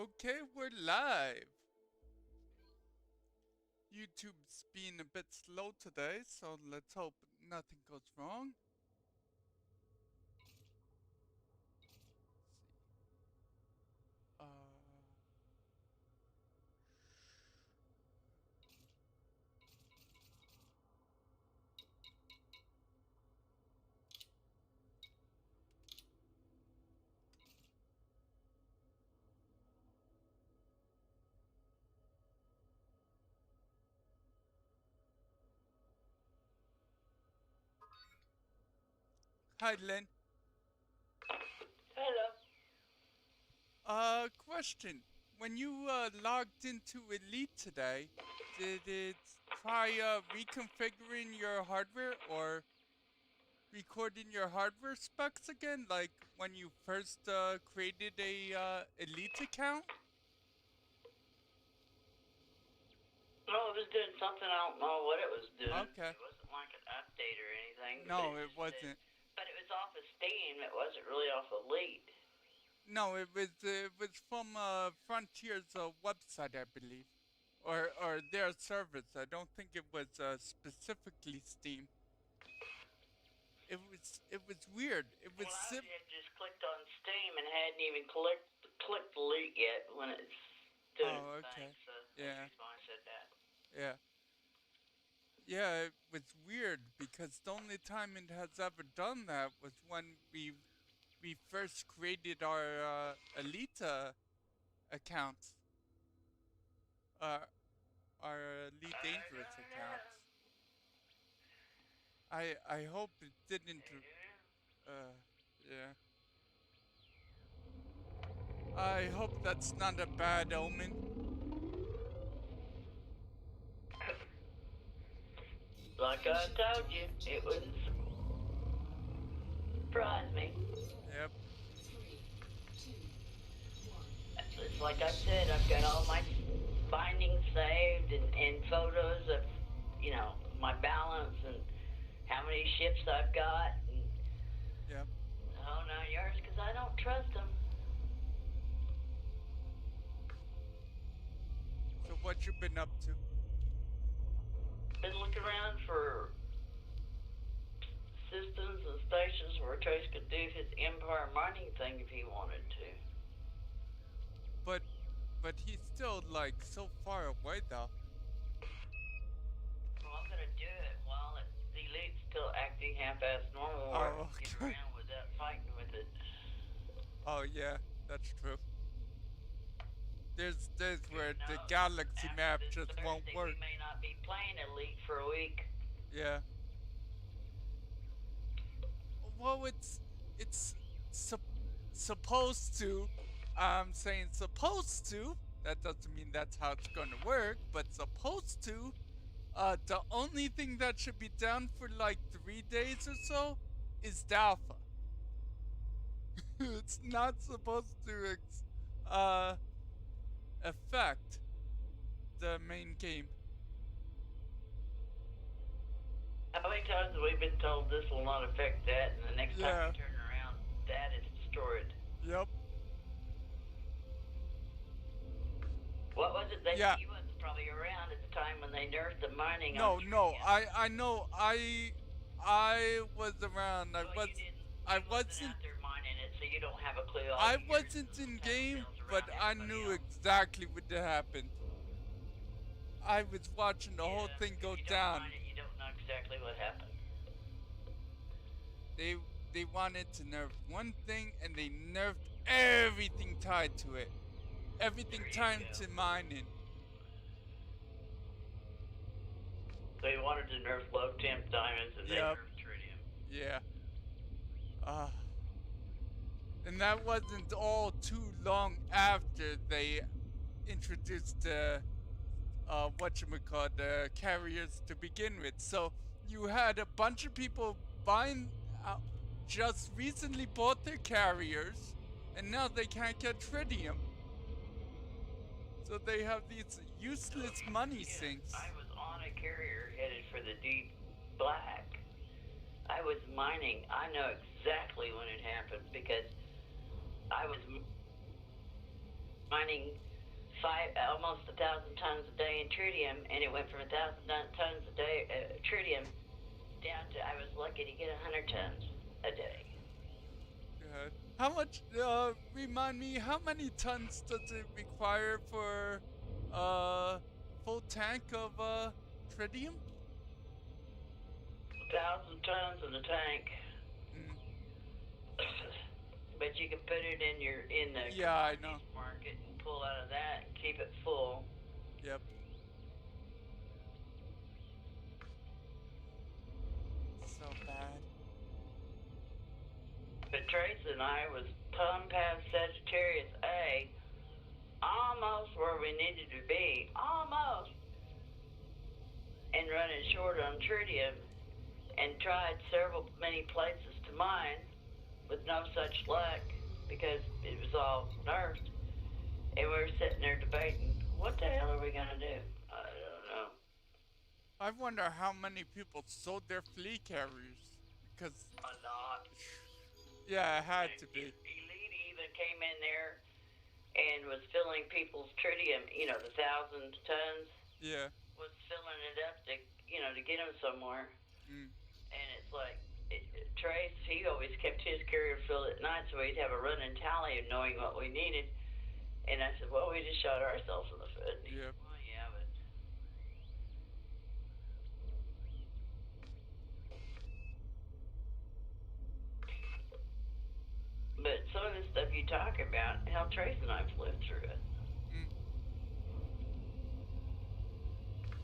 Okay, we're live. YouTube's being a bit slow today, so let's hope nothing goes wrong. Let's see. Hi, Len. Hello. Question. When you logged into Elite today, did it try reconfiguring your hardware or recording your hardware specs again, like when you first created a Elite account? No, it was doing something. I don't know what it was doing. Okay. It wasn't like an update or anything. No, it wasn't. But it was off of Steam. It wasn't really off of Elite. No, it was from Frontier's website, I believe, or their service. I don't think it was specifically Steam. It was weird. It was Well, I had just clicked on Steam and hadn't even clicked Elite yet when it's doing Oh, its okay. thing. So Yeah. that's why I said that. Yeah. Yeah, it was weird because the only time it has ever done that was when we first created our Elite accounts. Uh, our Elite Dangerous accounts. I hope it didn't. Yeah. I hope that's not a bad omen. Like I told you, it wouldn't surprise me. Yep. It's like I said, I've got all my findings saved and photos of, my balance and how many ships I've got. And Yep. oh, no, yours, because I don't trust them. So what you been up to? Been looking around for systems and stations where Trace could do his Empire mining thing if he wanted to. But he's still like so far away though. Well, I'm going to do it while the Elite's still acting half-assed normal where I Oh, can get okay. around without fighting with it. Oh yeah, that's true. There's where No, the galaxy after map this just won't Thursday, work. we may not be playing Elite for a week. Yeah. Well, it's sup- supposed to. I'm saying supposed to. That doesn't mean that's how it's gonna work, but supposed to. The only thing that should be down for like 3 days or so is the alpha. It's not supposed to uh affect the main game. How many times have we been told this will not affect that, and the next time Yeah. we turn around, that is destroyed? Yep. What was it that Yeah. you wasn't probably around at the time when they nerfed the mining No, on no. Tritium? I know. I was around. Well, you didn't. I You wasn't wasn't. out there mining it, so you don't have a clue. All I you hear is wasn't the in little game, tattletales but around I everybody knew else. exactly what happened. I was watching the whole thing If go you don't down. mine it, you don't know exactly what happened. They they wanted to nerf one thing and they nerfed everything tied to it. Everything tied to mining. They wanted to nerf low temp diamonds and they Yep. nerfed tritium. Yeah. And that wasn't all too long after they introduced whatchamacallit, carriers to begin with. So you had a bunch of people buying, just recently bought their carriers, and now they can't get tritium. So they have these useless money sinks. I was on a carrier headed for the deep black. I was mining. I know exactly when it happened because I was mining almost 1,000 tons a day in tritium, and it went from 1,000 tons a day tritium down to, I was lucky to get 100 tons a day. Good. How much? Remind me, how many tons does it require for full tank of tritium? 1,000 tons in the tank. Mm. But you can put it in the Yeah, I know. market and pull out of that and keep it full. Yep. So bad. But Trace and I was plumb past Sagittarius A, almost where we needed to be, almost, and running short on tritium, and tried many places to mine with no such luck because it was all nerfed. And we were sitting there debating, what the hell are we going to do? I don't know. I wonder how many people sold their flea carriers. Because. A lot. Yeah, it had to be. Elite even came in there and was filling people's tritium, the 1,000 tons. Yeah. Was filling it up to, to get them somewhere. Mm. And it's like, Trace, he always kept his carrier filled at night, so we'd have a running tally of knowing what we needed. And I said, well, we just shot ourselves in the foot. And he said, well, yeah, but some of the stuff you talk about, how Trace and I've lived through it. Mm.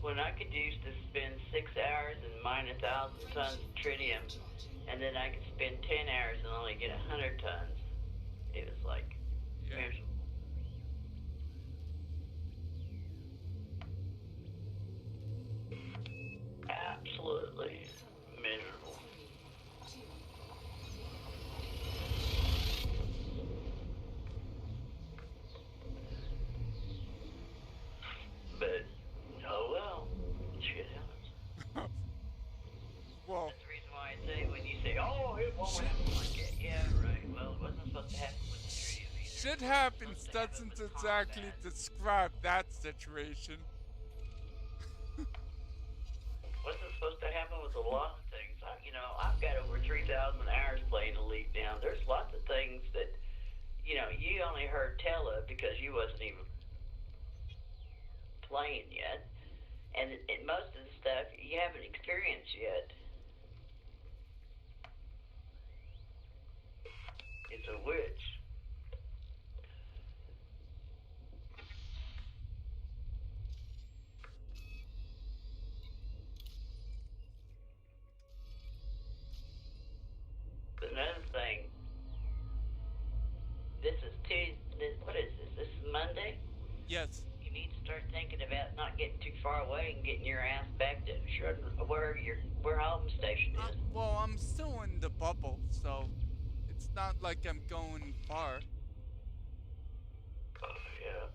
When I could use to spend 6 hours and mine 1,000 tons of tritium, and then I could spend 10 hours and only get 100 tons. It was like, yeah. Absolutely miserable. But, oh well, shit happens. Well. That's the reason why I say, when you say, oh, it won't happen like that. Yeah, right. Well, it wasn't supposed to happen with the tritium either. Shit happens doesn't exactly describe that situation. Wasn't supposed to happen with a lot of things. I've got over 3,000 hours playing Elite now. There's lots of things that, you only heard tell of because you wasn't even playing yet. And most of the stuff you haven't experienced yet. It's a witch. Another thing, this is Tuesday. What is this? This is Monday? Yes. You need to start thinking about not getting too far away and getting your ass back to where home station is. Well, I'm still in the bubble, so it's not like I'm going far. Oh, yeah.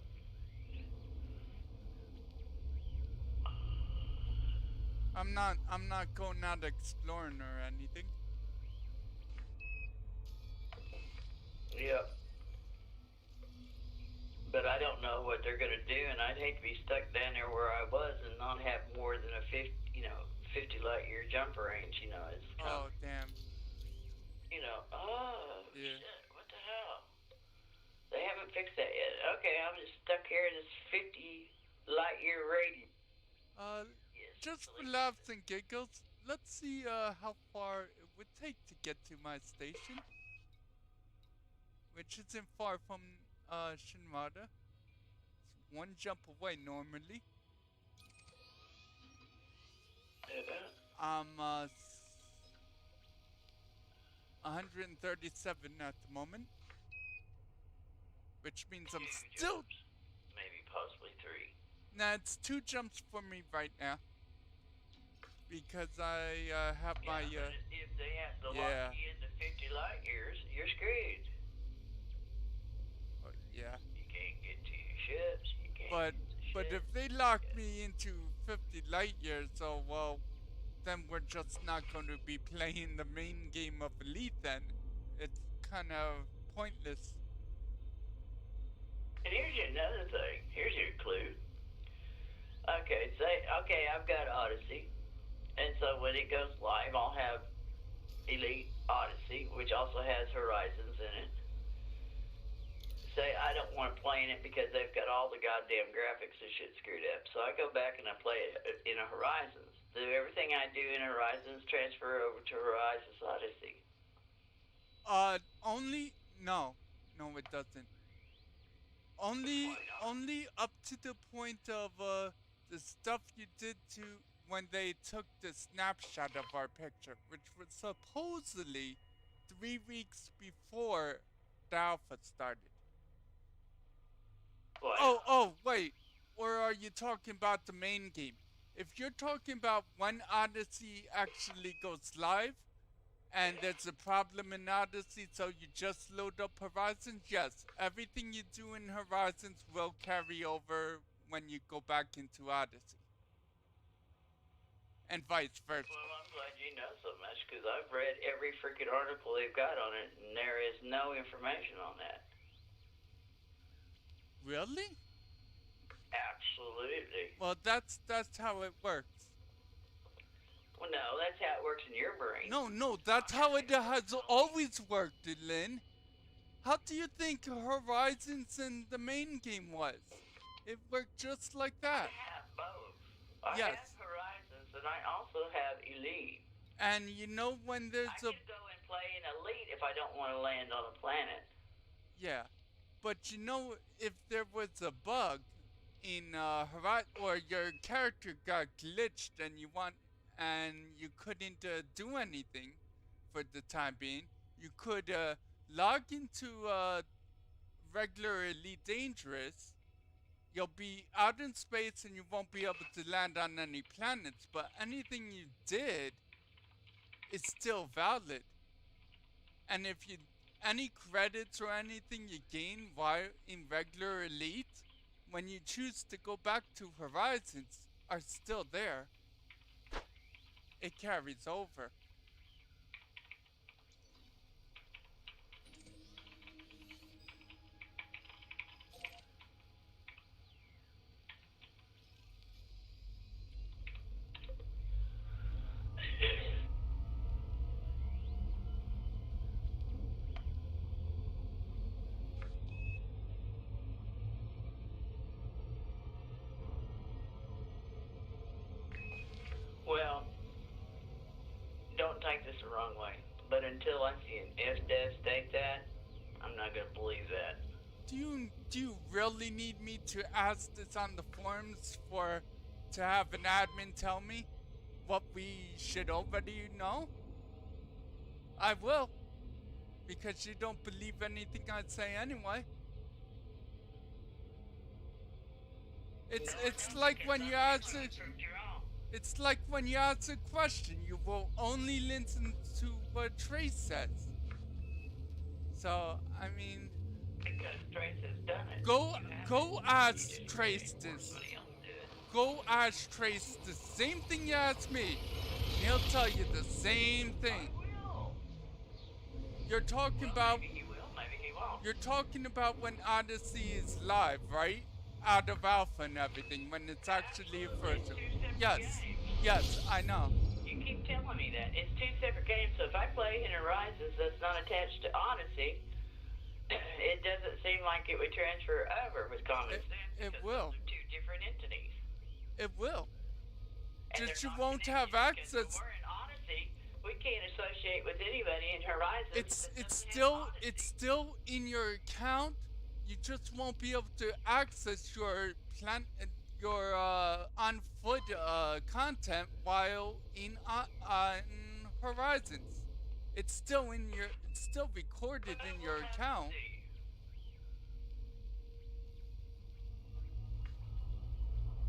I'm not going out exploring or anything. Yep. But I don't know what they're gonna do, and I'd hate to be stuck down there where I was and not have more than a 50 light year jump range. It's oh damn. Yeah. Shit, what the hell? They haven't fixed that yet. Okay, I'm just stuck here in this 50 light year radius. Just for laughs and giggles, let's see how far it would take to get to my station, which isn't far from Shinrada. It's one jump away normally. I'm 137 at the moment, which means I'm still maybe possibly 3. Nah, it's 2 jumps for me right now. Because I have my if they have to lock you into 50 light years, you're screwed. Yeah. You can't get to your ships. You can't. But if they lock me into 50 light years, so well, then we're just not going to be playing the main game of Elite. Then it's kind of pointless. And here's your another thing. Here's your clue. Okay, I've got Odyssey. And so when it goes live, I'll have Elite Odyssey, which also has Horizons in it. Say I don't want to play in it because they've got all the goddamn graphics and shit screwed up. So I go back and I play it in a Horizons. Do everything I do in Horizons transfer over to Horizons Odyssey? Only no, no, it doesn't. Only up to the point of the stuff you did to when they took the snapshot of our picture, which was supposedly 3 weeks before the alpha started. What? Oh, wait. Or are you talking about the main game? If you're talking about when Odyssey actually goes live, and there's a problem in Odyssey, so you just load up Horizons, yes, everything you do in Horizons will carry over when you go back into Odyssey. And vice versa. Well, I'm glad you know so much, because I've read every freaking article they've got on it, and there is no information on that. Really? Absolutely. Well, that's how it works. Well, no, that's how it works in your brain. No, that's how it has always worked, Lynn. How do you think Horizons and the main game was? It worked just like that. I have both. I Yes. have Horizons, and I also have Elite. And you know when there's I can go and play in Elite if I don't want to land on a planet. Yeah, but you know, if there was a bug in Horizon, or your character got glitched and you couldn't do anything for the time being, you could log into regular Elite Dangerous. You'll be out in space and you won't be able to land on any planets, but anything you did is still valid. And if you any credits or anything you gain while in regular Elite, when you choose to go back to Horizons, are still there. It carries over. Well, don't take this the wrong way, but until I see an FDev state that, I'm not going to believe that. Do you really need me to ask this on the forums to have an admin tell me what we should already know? I will, because you don't believe anything I say anyway. It's like when you ask a question, you will only listen to what Trace says. So, I mean, because Trace has done it. Go ask Trace this. Go ask Trace the same thing you asked me. He'll tell you the same thing. I will. You're talking about Maybe he will, maybe he won't. You're talking about when Odyssey is live, right? Out of alpha and everything, when it's actually a version. Yes, I know. You keep telling me that. It's two separate games, so if I play in Horizons that's not attached to Odyssey, it doesn't seem like it would transfer over with common sense. It because will. Those are two different entities. It will. And Just they're you not won't have connected, because access. when we're in Odyssey, we can't associate with anybody in Horizons. It's still in your account. You just won't be able to access your on foot content while in Horizons. It's still recorded in your account.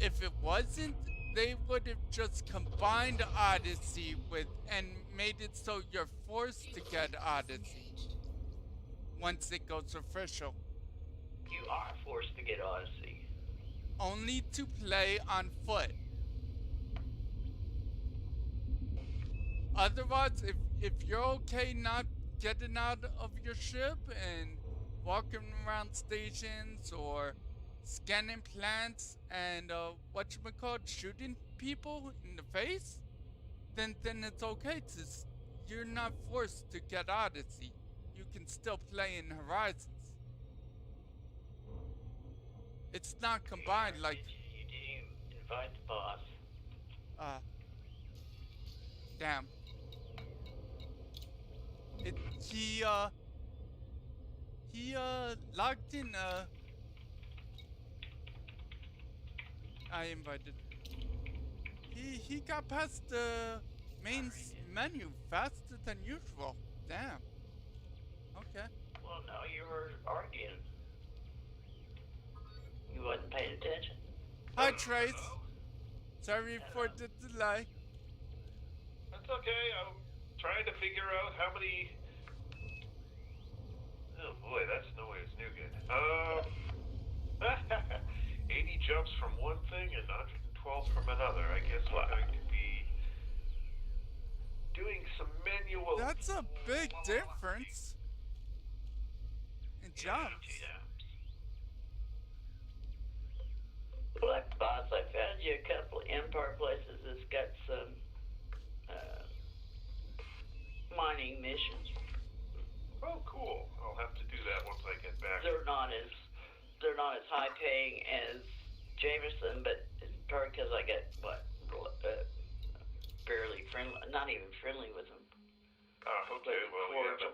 If it wasn't, they would have just combined Odyssey and made it so you're forced to get Odyssey once it goes official. You are forced to get Odyssey. Only to play on foot. Otherwise, if you're okay not getting out of your ship and walking around stations or scanning plants and whatchamacallit, shooting people in the face, then it's okay to you're not forced to get Odyssey. You can still play in Horizons. It's not combined like You didn't invite the boss. uh damn. It he logged in I invited. He got past the main menu faster than usual. Damn. Okay. Well, no, you were arguing. You wasn't paying attention. Hi Trace. Sorry for the delay. That's okay. I'm trying to figure out how many. Oh boy, that's noise nougat. 80 jumps from one thing and 112 from another. I guess we're going to be doing some manual. That's a big difference in jumps. Black Boss, I found you a couple of Empire places that's got some mining missions. Oh, cool. I'll have to do that once I get back. They're not as high paying as Jameson, but it's probably because I get barely friendly, not even friendly with them. Okay, well, yeah,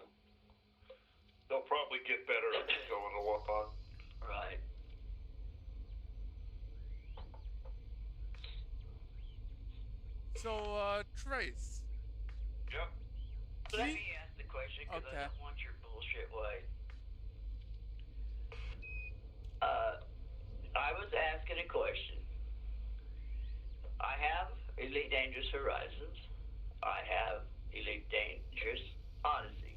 they'll probably get better as we go along. Right. So, Trace. Yep. Let me ask the question because Okay. I don't want your bullshit way. I was asking a question. I have Elite Dangerous Horizons. I have Elite Dangerous Odyssey.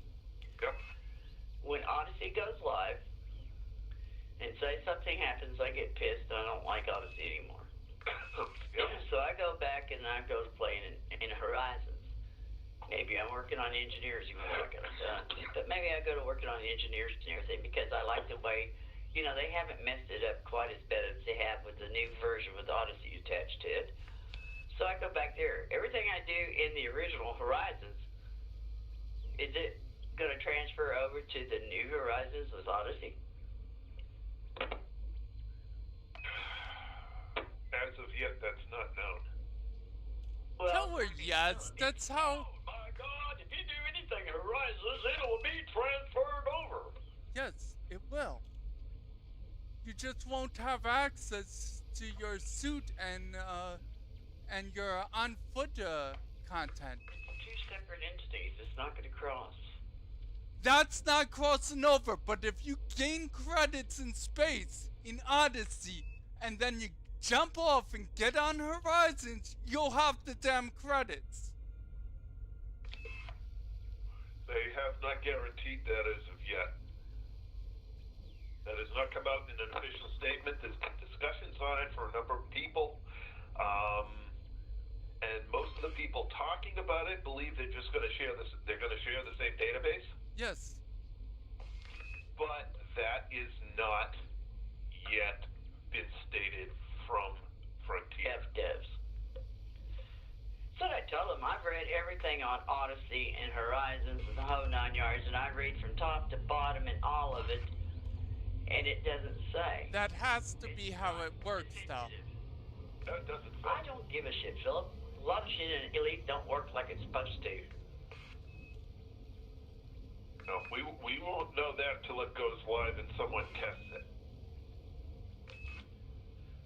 Yep. When Odyssey goes live, and say something happens, I get pissed and I don't like Odyssey anymore. Yep. So I go back and I go to playing in Horizons. Maybe I'm working on engineers, even though I got it done. But maybe I go to working on the engineers and everything because I like the way, they haven't messed it up quite as bad as they have with the new version with Odyssey attached to it. So I go back there. Everything I do in the original Horizons, is it going to transfer over to the new Horizons with Odyssey? As of yet, that's not known. Well, Tell her yes. That's how. Oh my God! If you do anything in Horizons, it'll be transferred over. Yes, it will. You just won't have access to your suit and your on foot content. Two separate entities. It's not going to cross. That's not crossing over. But if you gain credits in space in Odyssey and then you jump off and get on Horizons, you'll have the damn credits. They have not guaranteed that as of yet. That has not come out in an official statement. There's been discussions on it for a number of people. And most of the people talking about it believe they're just going to share this. They're going to share the same database. Yes. But that is not yet been stated from Frontier. Devs. So I told them I've read everything on Odyssey and Horizons and the whole 9 yards, and I read from top to bottom and all of it, and it doesn't say. That has to be how it works, though. That doesn't say. I don't give a shit, Philip. A lot of shit in Elite don't work like it's supposed to. No, we won't know that till it goes live and someone tests it.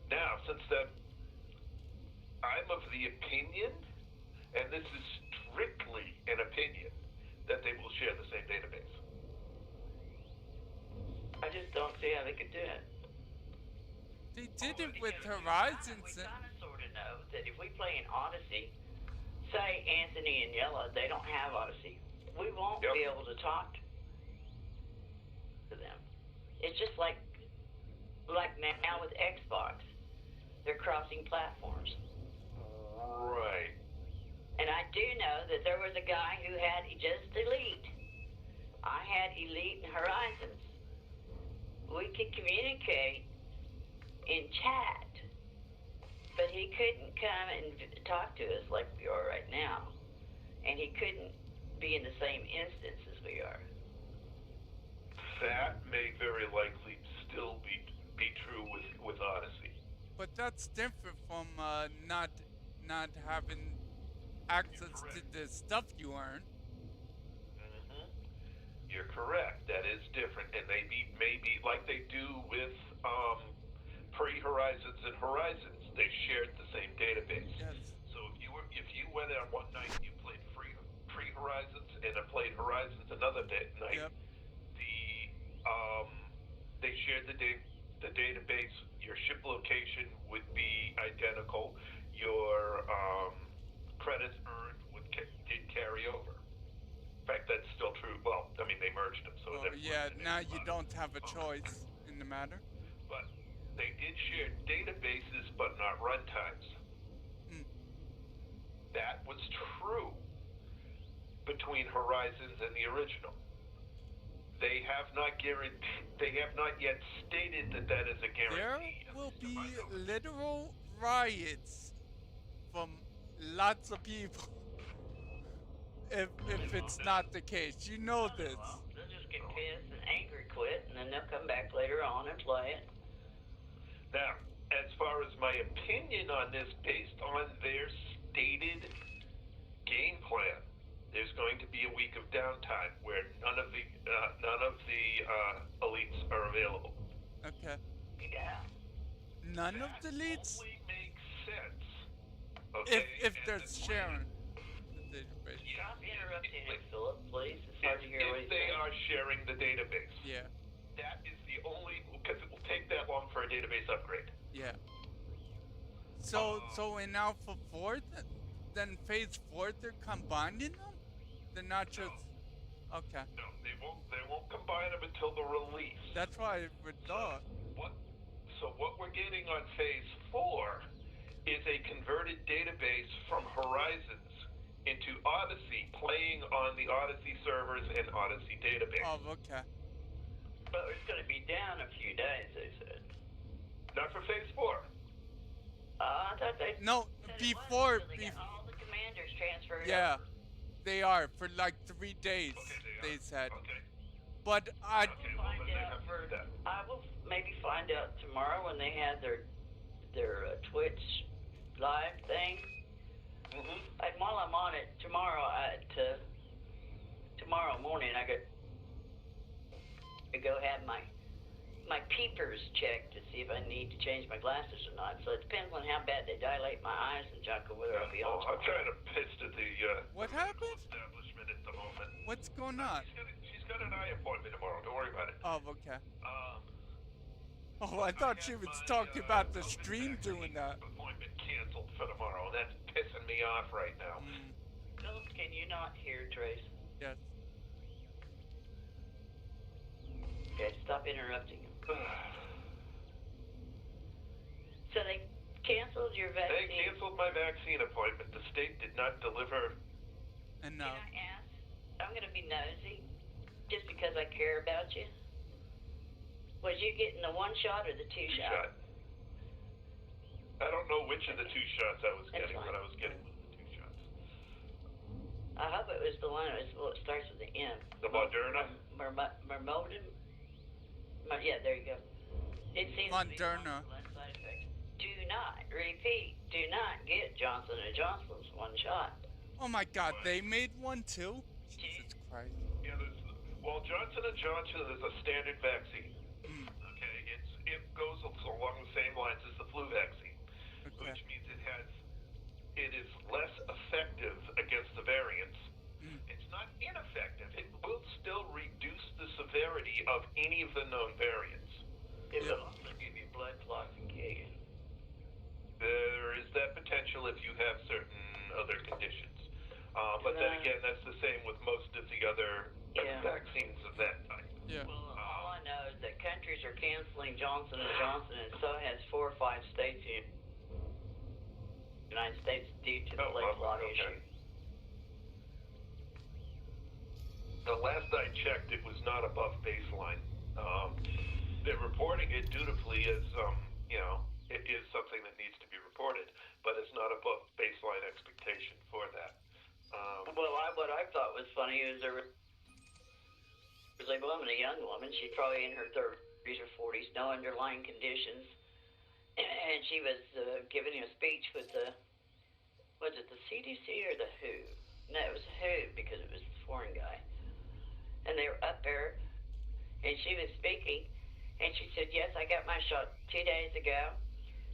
Now, since that, I'm of the opinion, and this is strictly an opinion, that they will share the same database. I just don't see how they could do it. They did it with Because Horizons. We kind of sort of know that if we play in Odyssey, say Anthony and Yella, they don't have Odyssey. We won't Yep. be able to talk to them. It's just like now with Xbox. They're crossing platforms. Right. And I do know that there was a guy who had just Elite. I had Elite and Horizons. We could communicate in chat. But he couldn't come and talk to us like we are right now. And he couldn't be in the same instance as we are. That may very likely still be true with Odyssey. But that's different from not having access to the stuff you earn. Mm-hmm. You're correct. That is different, and maybe like they do with pre-Horizons and Horizons, they shared the same database. Yes. So if you went on one night and you played pre-Horizons and then played Horizons another night, Yep. They shared the database. Your ship location would be identical. Your credits earned did carry over. In fact, that's still true. Well, I mean, they merged them, so Yeah, now you don't have a choice in the matter. But they did share databases, but not runtimes. That was true between Horizons and the original. They have not yet stated that is a guarantee. There will be literal riots from lots of people if it's not the case. You know this. Well, they'll just get pissed and angry, quit, and then they'll come back later on and play it. Now, as far as my opinion on this, based on their stated game plan, there's going to be a week of downtime where none of the elites are available. Okay. Yeah. None of the leads? Only makes sense. Okay? If they're sharing the database. Stop interrupting him, Philip, please. It's hard to hear what If he's they saying. are sharing the database. Yeah. That is the only, because it will take that long for a database upgrade. Yeah. So in Alpha 4, then Phase 4, they're combining them? They're not just... Okay. No, they won't combine them until the release. That's why I thought. So what we're getting on Phase 4 is a converted database from Horizons into Odyssey, playing on the Odyssey servers and Odyssey database. Oh, okay. But it's going to be down a few days, they said. Not for Phase 4. I thought they No, said before... it was, so they got all the commanders transferred Yeah. over. They are, for like 3 days, Okay, they said. Okay. But I... Okay, well, then they have to do that. I will maybe find out tomorrow when they have their Twitch live thing. Mm-hmm. And while I'm on it tomorrow, tomorrow morning, I got to go have my peepers checked to see if I need to change my glasses or not. So it depends on how bad they dilate my eyes and junk or whether I'll be on. I'm kind of pissed at the What happened? establishment at the moment. What's going on? She's got an eye appointment tomorrow. Don't worry about it. Oh, okay. Um, Oh, I thought she was talking about the stream doing that. Appointment canceled for tomorrow. That's pissing me off right now. Philip, can you not hear Trace? Yes. Okay, stop interrupting him. So they canceled your They vaccine? canceled my vaccine appointment. The state did not deliver. And Can I ask? I'm going to be nosy, just because I care about you. Was you getting the 1 shot or the 2 shot? I don't know which of the 2 shots I was That's getting, fine. but I was getting one of the 2 shots. I hope it was the one that starts with the M. The Moderna? Mermodin? Yeah, there you go. It seems Moderna. to be less side effects. Do not, repeat, do not get Johnson & Johnson's 1 shot. Oh my god, they made one too? Jesus Christ. Yeah, well, Johnson & Johnson is a standard vaccine. Okay, it goes along the same lines as the flu vaccine, which means it is less effective against the variants. It's not ineffective. It will still reduce the severity of any of the known variants. It will also give you blood clots and kill you. There is that potential if you have certain other conditions. But then again, that's the same with most of the other vaccines of that type. Yeah. Well, all I know is that countries are canceling Johnson & Johnson, and so has 4 or 5 states in the United States due to the blood clot issue. The last I checked, it was not above baseline. They're reporting it dutifully as, young woman. She's probably in her 30s or 40s, no underlying conditions. And she was giving a speech with was it the CDC or the WHO? No, it was WHO because it was the foreign guy. And they were up there, and she was speaking, and she said, yes, I got my shot 2 days ago.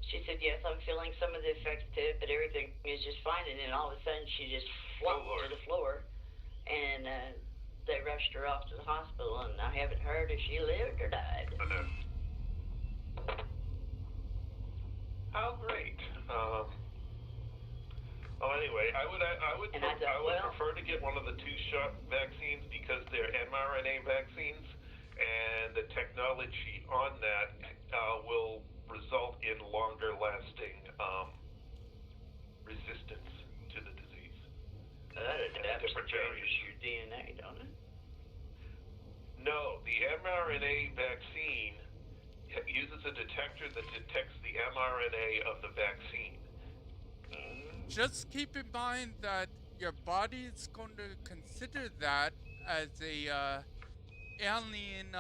She said, yes, I'm feeling some of the effects to it, but everything is just fine. And then all of a sudden, she just flopped to the floor, and they rushed her off to the hospital, and I haven't heard if she lived or died. How great. Well, anyway, I would prefer to get one of the 2-shot vaccines because they're mRNA vaccines, and the technology on that will result in longer-lasting resistance to the disease. That changes your DNA, don't it? No, the mRNA vaccine uses a detector that detects the mRNA of the vaccine. Just keep in mind that your body is going to consider that as a alien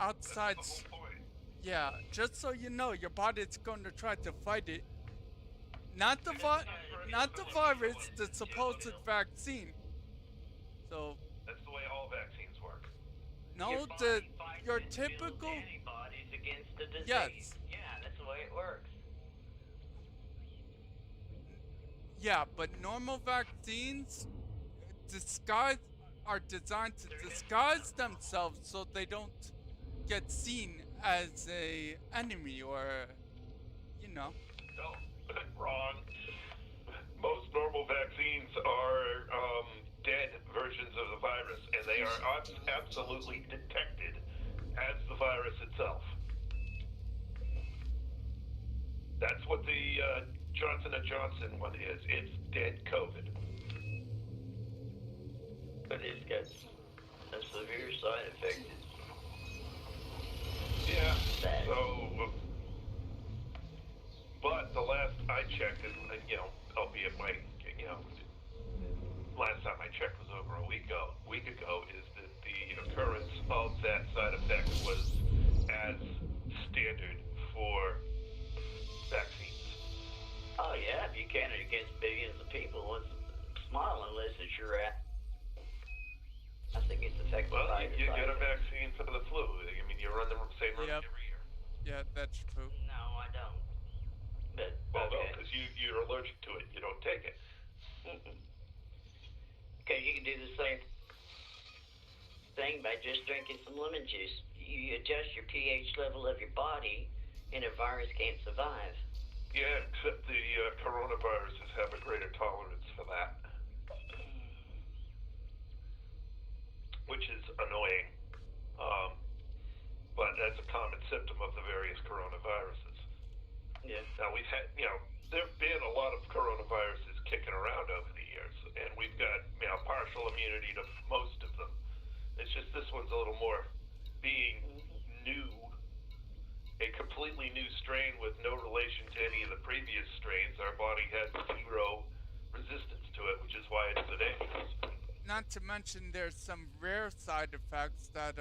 outside. That's the whole point. Yeah, just so you know, your body is going to try to fight it. Not the virus, the supposed vaccine. So. That's the way all vaccines work. No, your typical antibodies against the disease. Yes. Yeah, that's the way it works. Yeah, but normal vaccines are designed to disguise themselves so they don't get seen as a enemy or, you know. No, wrong. Most normal vaccines are dead versions of the virus, and they are absolutely detected as the virus itself. That's what the Johnson & Johnson one is. It's dead COVID. But it's got a severe side effect. Yeah, so, but the last I checked, and albeit last time I checked was over a week ago, is that the occurrence of that side effect was as standard for vaccines. Oh yeah, if you counted against billions of people, what's smiling unless it's your rat? I think it's effective. Well, you get a vaccine for the flu. I mean, you run the same risk every year. Yeah, that's true. No, I don't. But no, because you're allergic to it. You don't take it. Because you can do the same thing by just drinking some lemon juice. You adjust your pH level of your body, and a virus can't survive. Yeah, except the coronaviruses have a greater tolerance for that, which is annoying. But that's a common symptom of the various coronaviruses. Yeah. Now, we've had, there have been a lot of coronaviruses kicking around over the years, and we've got, partial immunity to most of them. It's just this one's a little more being new, a completely new strain with no relation to any of the previous strains. Our body has zero resistance to it, which is why it's so dangerous. Not to mention there's some rare side effects that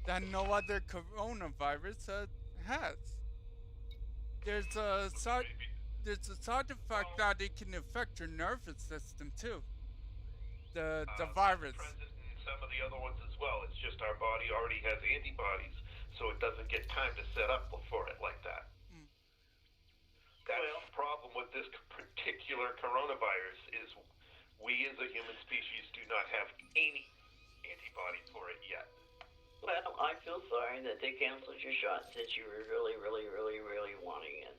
that no other coronavirus has. There's a side effect that it can affect your nervous system too. The virus. Present in some of the other ones as well. It's just our body already has antibodies, so it doesn't get time to set up for it like that. That's the problem with this particular coronavirus is we as a human species do not have any antibody for it yet. Well, I feel sorry that they canceled your shot since you were really, really, really, really wanting it.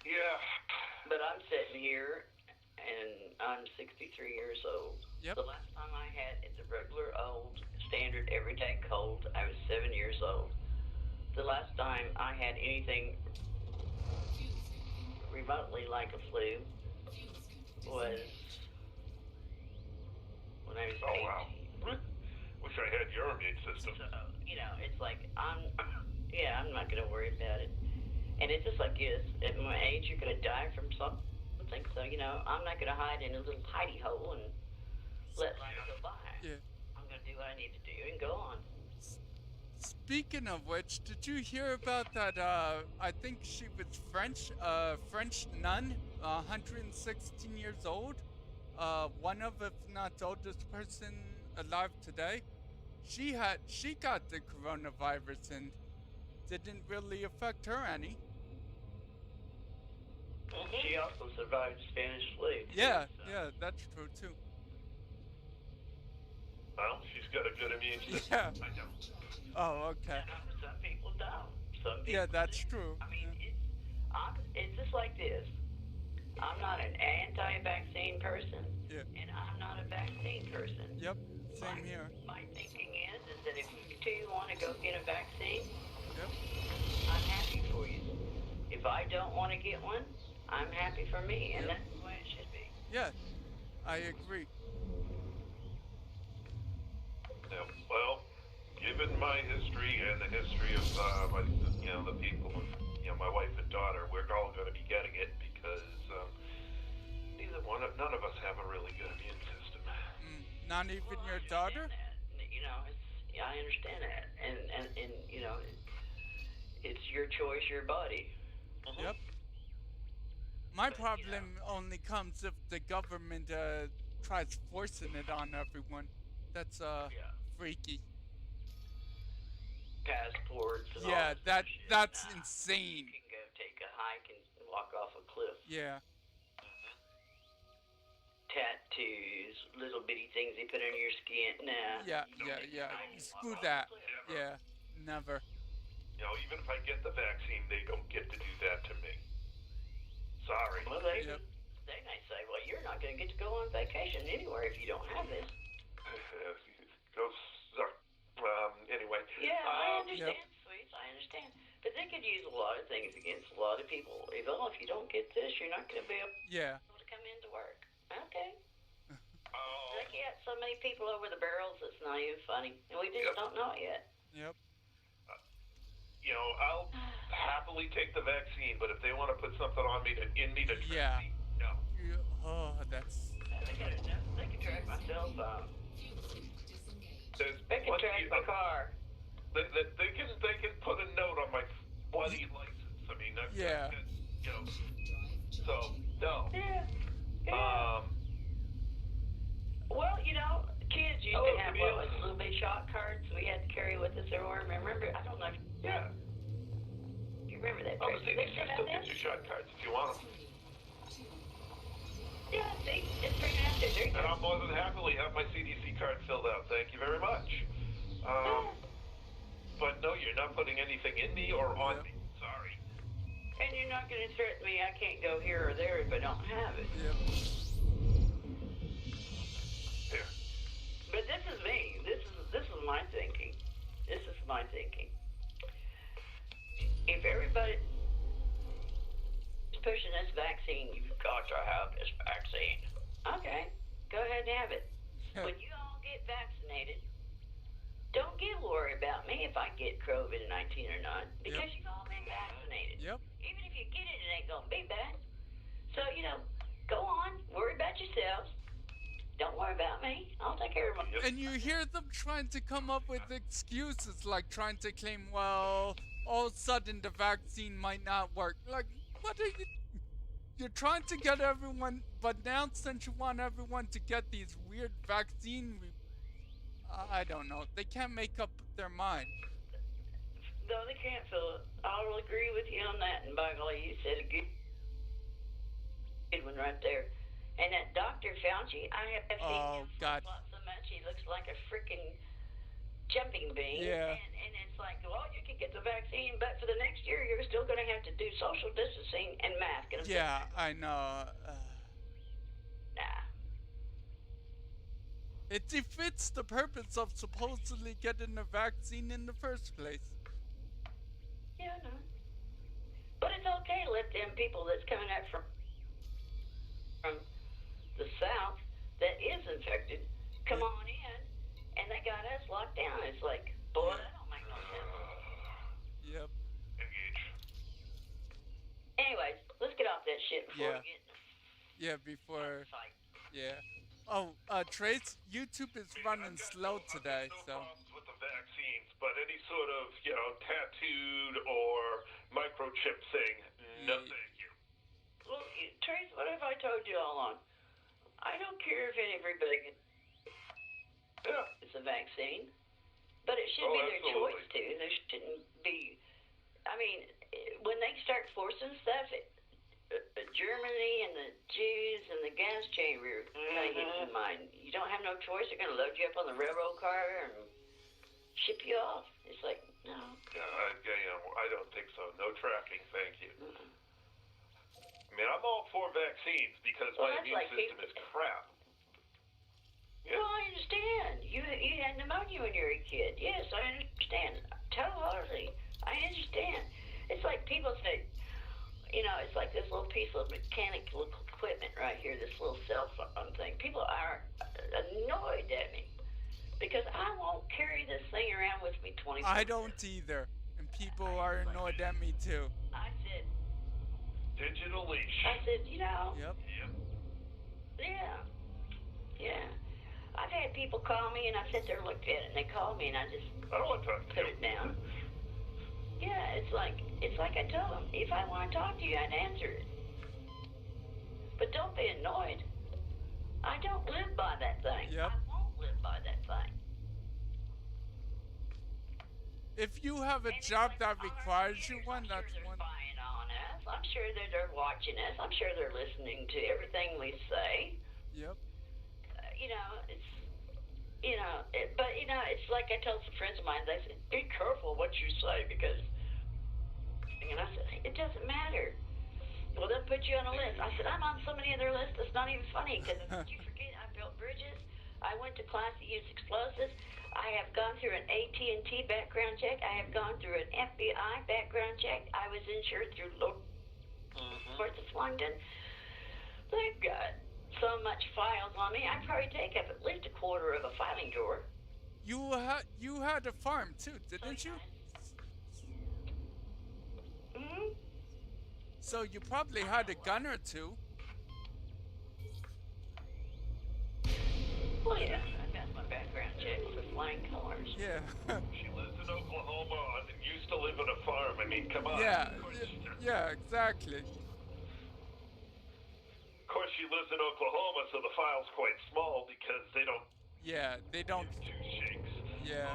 Yeah. But I'm sitting here, and I'm 63 years old. Yep. The last time I had the regular old standard everyday cold, I was 7 years old. The last time I had anything remotely like a flu was when I was 18. Oh, wow. Wish I had your immune system. So, it's like, I'm not going to worry about it. And it's just like this. At my age, you're going to die from something. So, I'm not going to hide in a little hidey hole and let life go by. Yeah. do what I need to do and go on. Speaking of which, did you hear about that? I think she was French, French nun, 116 years old. One of, if not the oldest person alive today. She got the coronavirus and didn't really affect her any. She also survived Spanish flu. Too, Yeah, so. yeah, that's true too. Well, she's got a good immune system. Yeah. I don't. Oh, okay. Some people don't. Some people Yeah, that's do. true. I mean, Yeah. it's just like this. I'm not an anti-vaccine person, Yeah. and I'm not a vaccine person. Yep. Same here. My thinking is that if you two want to go get a vaccine, Yep. I'm happy for you. If I don't want to get one, I'm happy for me, and Yep. that's the way it should be. Yeah, I agree. Yeah. Well, given my history and the history of my, the people, my wife and daughter, we're all going to be getting it because none of us have a really good immune system. Not even Well, your I daughter? understand that. I understand that, and it's your choice, your body. Yep. My problem only comes if the government tries forcing it on everyone. That's freaky. Passports. And all Yeah, that shit. that's Nah. insane. You can go take a hike and walk off a cliff. Yeah. Tattoos, little bitty things they put on your skin. Nah. Yeah. Screw that. Yeah. Never. Even if I get the vaccine, they don't get to do that to me. Sorry. Well, they might say, well, you're not going to get to go on vacation anywhere if you don't have this. Go suck. Anyway. Yeah, I understand, Yep. sweets. I understand. But they could use a lot of things against a lot of people. If you don't get this, you're not going to be able Yeah. to come into work. Okay. They get so many people over the barrels, it's not even funny. And we just don't know it yet. Yep. I'll happily take the vaccine, but if they want to put something on me to trick me, no. Oh, that's. They can track my cell phone. There's They can track my car. They can put a note on my bloody license. I mean, that's so no. Yeah. Well, kids used to have little big shot cards we had to carry with us everywhere. Remember? I don't know if you remember that. Obviously, They they still still have get that? your shot cards if you want them. Yeah, see, it's pretty out there. There you And go. I'll more than happily have my CDC card filled out. Thank you very much. But no, you're not putting anything in me or on me. Sorry. And you're not going to threaten me. I can't go here or there if I don't have it. Yep. Here. But this is me. This is my thinking. This is my thinking. If everybody is pushing this vaccine, you've got to have this vaccine. Okay, go ahead and have it. When you all get vaccinated, don't get worried about me if I get COVID-19 or not, because you've all been vaccinated. Yep. Even if you get it, it ain't gonna be bad. So go on, worry about yourselves. Don't worry about me. I'll take care of myself. And you hear them trying to come up with excuses, like trying to claim, well, all of a sudden the vaccine might not work. Like, what are you? You're trying to get everyone, but now since you want everyone to get these weird vaccine, I don't know. They can't make up their mind. No, they can't, Philip. I'll agree with you on that. And by golly, you said a good one right there. And that Dr. Fauci, I have seen him God. so much. He looks like a freaking jumping bean. Yeah. And it's like, well, you can get the vaccine, but for the next year, you're still going to have to do social distancing and mask. And Yeah, I know. Nah. It defeats the purpose of supposedly getting the vaccine in the first place. Yeah, I know. But it's okay to let them people that's coming up from the south that is infected come on in, and they got us locked down. It's like, boy, that don't make no sense. Yep. Engage. Anyways, let's get off that shit before we get Yeah, before. fight. Yeah. Oh, Trace, YouTube is running slow I've got today, no so. problems with the vaccines, but any sort of, tattooed or microchip thing, no Yeah. thank you. Well, Trace, what have I told you all along? I don't care if everybody Yeah. gets a vaccine, but it should Oh, be their absolutely. choice too. There shouldn't be. I mean, when they start forcing stuff, Germany and the Jews and the gas chamber kind of gets in mind. You don't have no choice. They're going to load you up on the railroad car and ship you off. It's like, no. Yeah, I don't think so. No tracking, thank you. I mean, I'm all for vaccines because Well, my that's immune like system is crap. Yeah. Well, I understand. You had pneumonia when you were a kid. Yes, I understand. Totally. I understand. It's like people say, it's like this little piece of mechanical equipment right here, this little cell phone thing. People are annoyed at me because I won't carry this thing around with me 24/7. I don't either. And people are annoyed at me too. I said, Digital leash. Yep. Yep. Yeah. I've had people call me and I sit there and looked at it and they call me and I just I don't want to talk to put you. it down. Yeah, it's like I told them. If I want to talk to you, I'd answer it. But don't be annoyed. I don't live by that thing. Yep. I won't live by that thing. If you have a And it's job like that all our requires you computers, one, I'm sure that's they're one. spying on us. I'm sure that they're watching us. I'm sure they're listening to everything we say. Yep. It's like I told some friends of mine. They said, "Be careful what you say because," and I said, "It doesn't matter." Well, they'll put you on a list. I said, "I'm on so many other lists. It's not even funny because did you forget I built bridges? I went to class to use explosives. I have gone through an AT&T background check. I have gone through an FBI background check. I was insured through Lord of London. They've got so much files on me. I probably take up at least a quarter of a filing drawer. You had a farm too, didn't you? Mm-hmm. So you probably had a gun or two. Well, yeah, I passed my background check for flying colors. Yeah. She lives in Oklahoma and used to live on a farm. I mean, come on. Yeah. Yeah, exactly. Of course, she lives in Oklahoma, so the file's quite small because they don't Yeah, they don't. two shakes. Yeah.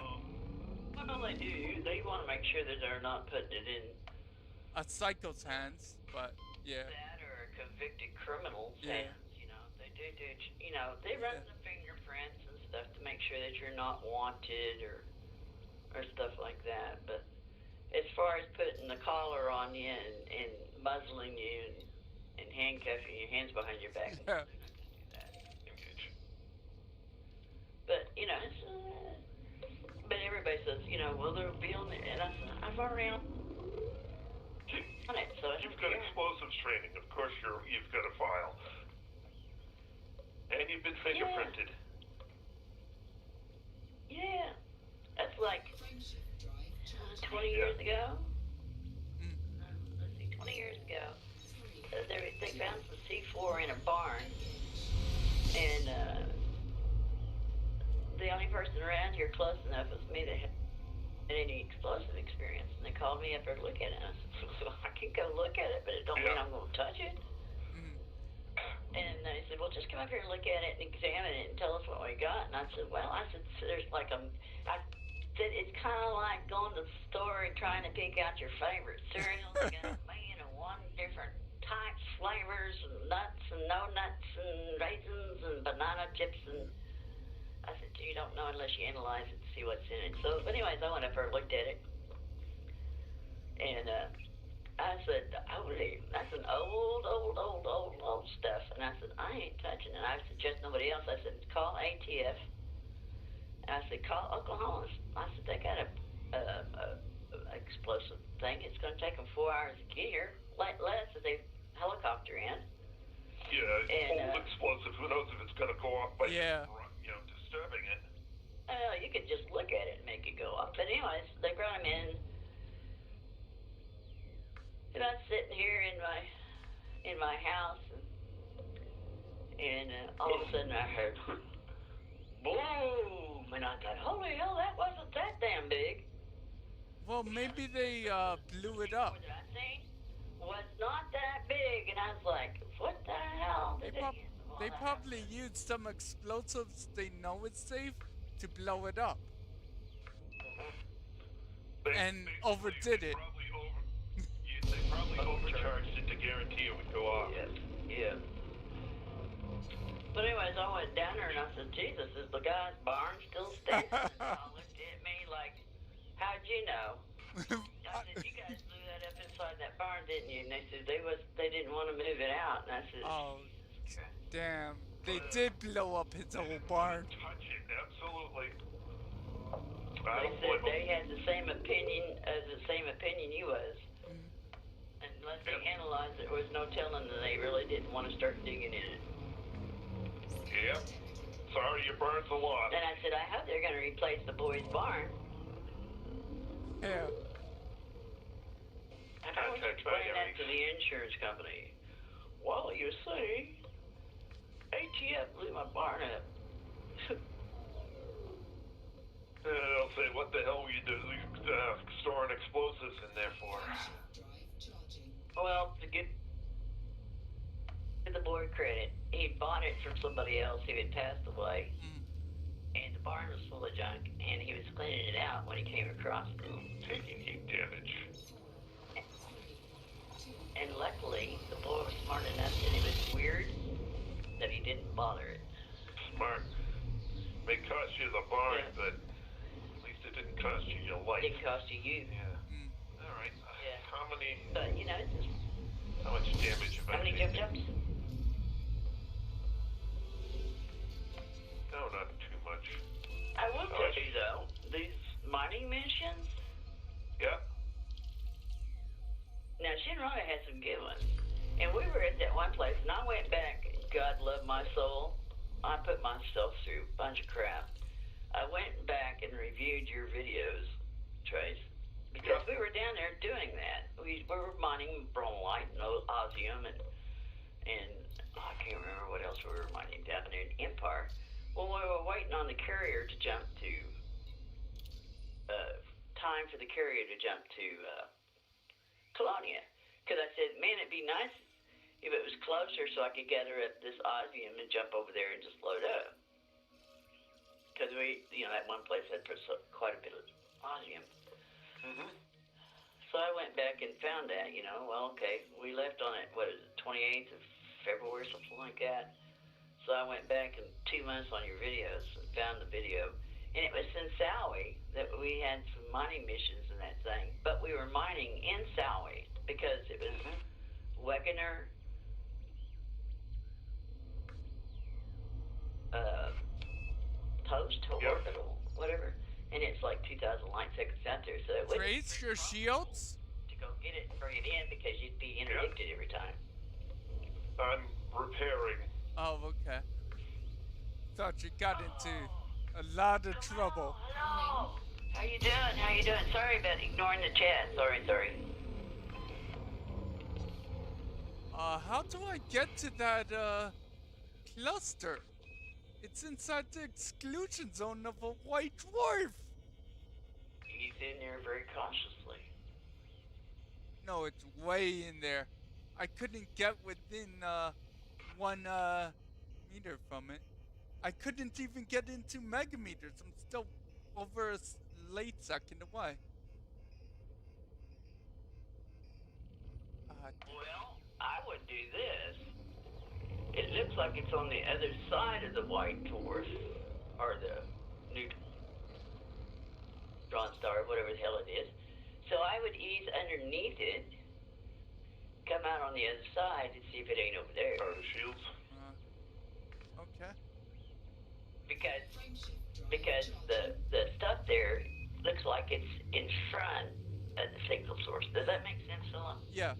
Well, they do. They want to make sure that they're not putting it in A psycho's hands, but yeah. that or a convicted criminal's Yeah. hands. They do. They run the fingerprints and stuff to make sure that you're not wanted or stuff like that. But as far as putting the collar on you and muzzling you and handcuffing your hands behind your back, Yeah. they're not going to do that. Engage. But it's. But everybody says, well, they'll be on it, and I said, I've already on it, so I don't You've got care. explosives training. Of course, you've got a file, and you've been fingerprinted. Yeah, that's like 20 years ago. Let's see, 20 years ago, they found some C4 in a barn, and the only person around here close enough was me that had any explosive experience, and they called me up there to look at it. And I said, well, I can go look at it, but it don't mean I'm going to touch it. And they said, well, just come up here and look at it and examine it and tell us what we got. And I said, so there's like I said, it's kind of like going to the store and trying to pick out your favorite cereal. You got a million and one different types, flavors, and nuts and no nuts and raisins and banana chips. And I said, you don't know unless you analyze it to see what's in it. So anyways, I went up there and looked at it. And I said, holy, that's an old stuff. And I said, I ain't touching it. I suggest nobody else. I said, call ATF. And I said, call Oklahoma. I said, they got a explosive thing. It's going to take them 4 hours to get here. Less if they helicopter in. Yeah, And, old explosive. Who knows if it's going to go off by disturbing it. You could just look at it and make it go off. But anyways, they brought him in. And I was sitting here in my house, And all of a sudden I heard boom, and I thought, holy hell, that wasn't that damn big. Well, maybe they blew it up. That I seen was not that big, and I was like, what the hell They, did prob- well, they probably used some explosives they know it's safe to blow it up. And overdid it. They probably overcharged it to guarantee it would go off. Yeah. But anyways, I went down there and I said, Jesus, is the guy's barn still standing? And they all looked at me like, how'd you know? I said, you guys blew that up inside that barn, didn't you? And they said they didn't want to move it out. And I said, Oh, Jesus Christ. damn. They did blow up his old barn. Touch it, absolutely. They said they had the same opinion you was. Unless they analyzed it, there was no telling that they really didn't want to start digging in it. Yep. Sorry, your barn's a lot. And I said, I hope they're going to replace the boys' barn. Yeah. And I was explaining that to the insurance company. Well, you see, ATF blew my barn up. They'll say, what the hell were you storing explosives in there for? Well, to give the boy credit, he bought it from somebody else who had passed away. And the barn was full of junk, and he was cleaning it out when he came across it. Taking heat damage. And luckily, the boy was smart enough that it was weird that he didn't bother it. Smart. May cost you the barn, but at least it didn't cost you your life. Didn't cost you. Yeah. All right. Yeah. How many? But you know, it's just, How much damage have I how many taken? jumps? No, not too much. I will tell you though, these mining missions. Yeah. Now Shinraga had some good ones, and we were at that one place, and I went back. God love my soul. I put myself through a bunch of crap. I went back and reviewed your videos, Trace, because we were down there doing that. We were mining bromolite and osmium, and I can't remember what else we were mining down there in Empire. Well, we were waiting on the carrier to jump to, time for the carrier to jump to Colonia. Because I said, man, it'd be nice if it was closer so I could gather up this osmium and jump over there and just load up. Because that one place had quite a bit of osmium. So I went back and found that, well, okay, we left on it, 28th of February, something like that. So I went back in 2 months on your videos and found the video. And it was in Saui that we had some mining missions in that thing. But we were mining in Saui because it was Wegener, post or orbital, whatever. And it's like 2,000 light seconds out there. So it wouldn't Trace your shields? to go get it and bring it in because you'd be interdicted every time. I'm repairing. Oh, okay. Thought you got into a lot of trouble. Hello. How you doing? Sorry about ignoring the chat. Sorry. How do I get to that, cluster? It's inside the exclusion zone of a white dwarf. He's in there very cautiously. No, it's way in there. I couldn't get within, 1, meter from it. I couldn't even get into megameters. I'm still over a late second away. Well, I would do this. It looks like it's on the other side of the white dwarf, or the neutron star, whatever the hell it is. So I would ease underneath it, come out on the other side, and see if it ain't over there. Are the shields? Okay. Because the stuff there looks like it's in front of the signal source. Does that make sense, Philip? Yeah.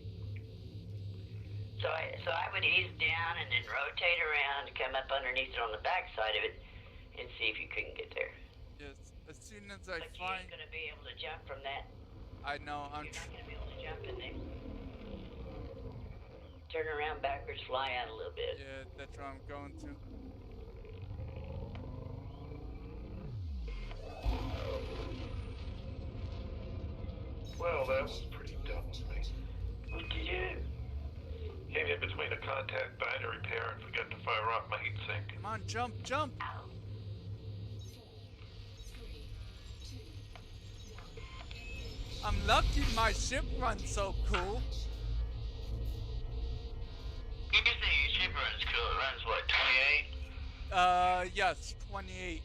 So I would ease down and then rotate around, come up underneath it on the back side of it, and see if you couldn't get there. Yes. As soon as I But you find... ain't gonna be able to jump from that. I know, You're not gonna be able to jump in there. turn around backwards, fly out a little bit. Yeah, that's what I'm going to. Well, that was pretty dumb of me. What'd you do? Came in between a contact binary pair and forgot to fire off my heat sink. Come on, jump, jump! Ow. I'm lucky my ship runs so cool. You can say your ship runs cool. It runs, what, 28? Yes, 28.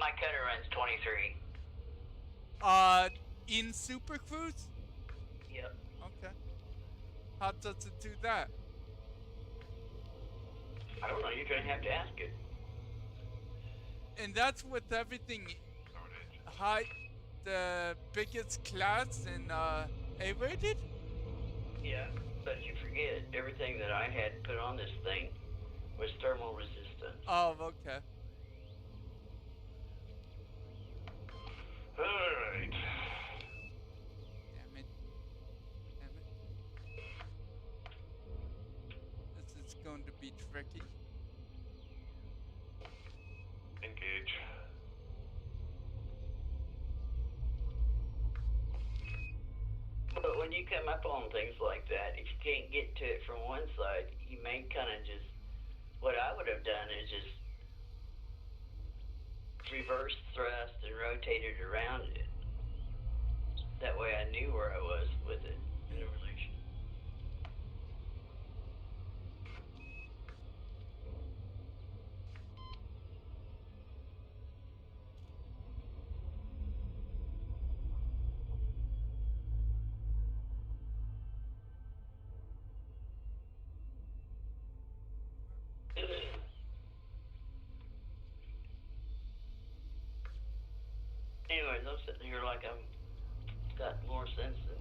My cutter runs 23. In Super Cruise? Yep. Okay. How does it do that? I don't know. You're going to have to ask it. And that's with everything high, the biggest class in, A-rated? Yeah, but you forget, everything that I had put on this thing was thermal resistant. Oh, okay. Alright. Damn it. Damn it. This is going to be tricky. Engage. But when you come up on things like that, if you can't get to it from one side, you may kind of just, what I would have done is just reverse thrust and rotate it around it. That way I knew where I was with it in the relation. Anyways, I'm sitting here like I'm got more sense than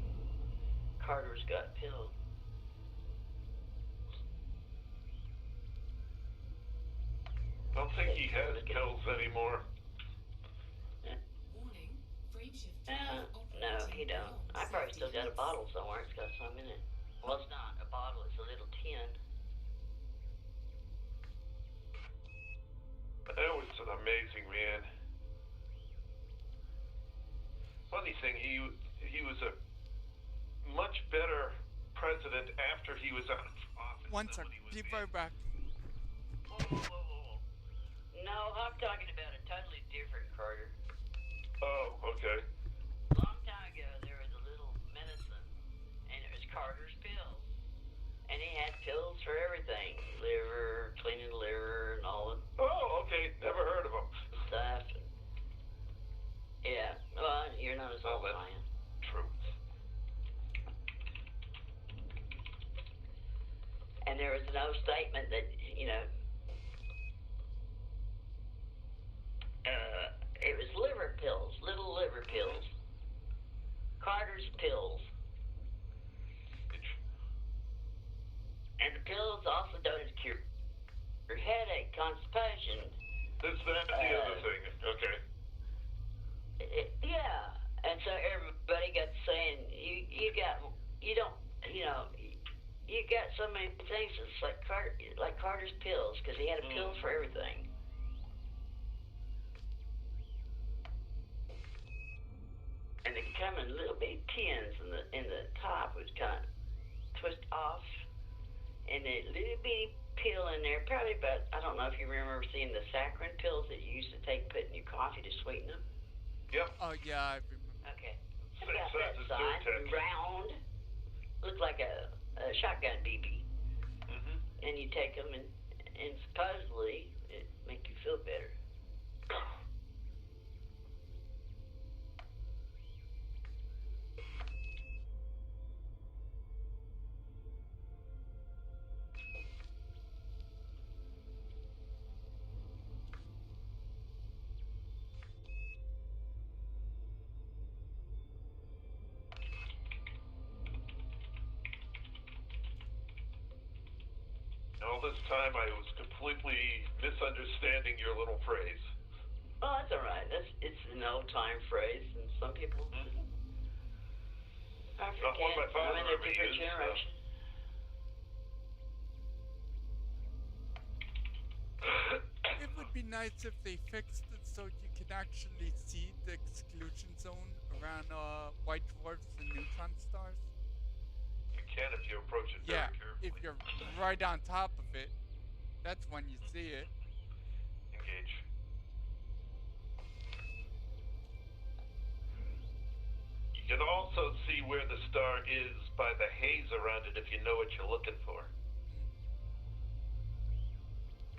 Carter's got pills. Don't think he has pills anymore. No, he don't. I probably still got a bottle somewhere. It's got some in it. Well, it's not a bottle. It's a little tin. That was an amazing man. Funny thing, he was a much better president after he was out of office. One sec, be right back. Whoa. No, I'm talking about a totally different Carter. Oh, okay. Long time ago, there was a little medicine, and it was Carter's pills. And he had pills for everything. Liver, cleaning the liver, and all the Oh, okay. Never heard of him. stuff. And yeah, well, you're not as old as I am. True. And there was no statement that, it was liver pills, little liver pills. Carter's pills. And the pills also don't cure your headache, constipation. That's the other thing. Okay. Yeah. And so everybody got saying, you got so many things. It's like Carter's pills, because he had a pill for everything. And they come in little bitty tins, and the top was kind of twist off, and a little bitty pill in there, probably about, I don't know if you remember seeing the saccharin pills that you used to put in your coffee to sweeten them. Yep. Oh, yeah, I remember. Okay. Same About size that as size, Zyrtec. round, looked like a shotgun BB. Mm-hmm. And you take them, and supposedly it make you feel better. All this time I was completely misunderstanding your little phrase. Oh, that's all right. It's an old time phrase, and some people I Not one forget. my father I'm in a ever different used, generation. nice if they fixed it so you can actually see the exclusion zone around white dwarfs and neutron stars. You can if you approach it Yeah, very carefully. if you're right on top of it, that's when you see it. Engage. You can also see where the star is by the haze around it if you know what you're looking for.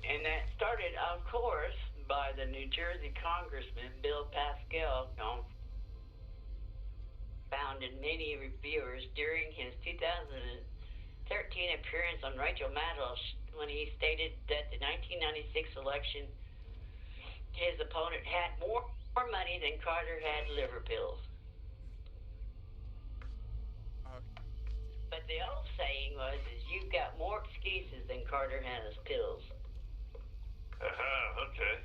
And that started, of course, by the New Jersey Congressman Bill Pascal, found in many reviewers during his 2013 appearance on Rachel Maddow when he stated that the 1996 election, his opponent had more money than Carter had liver pills. But the old saying was, is you've got more excuses than Carter has pills. Okay.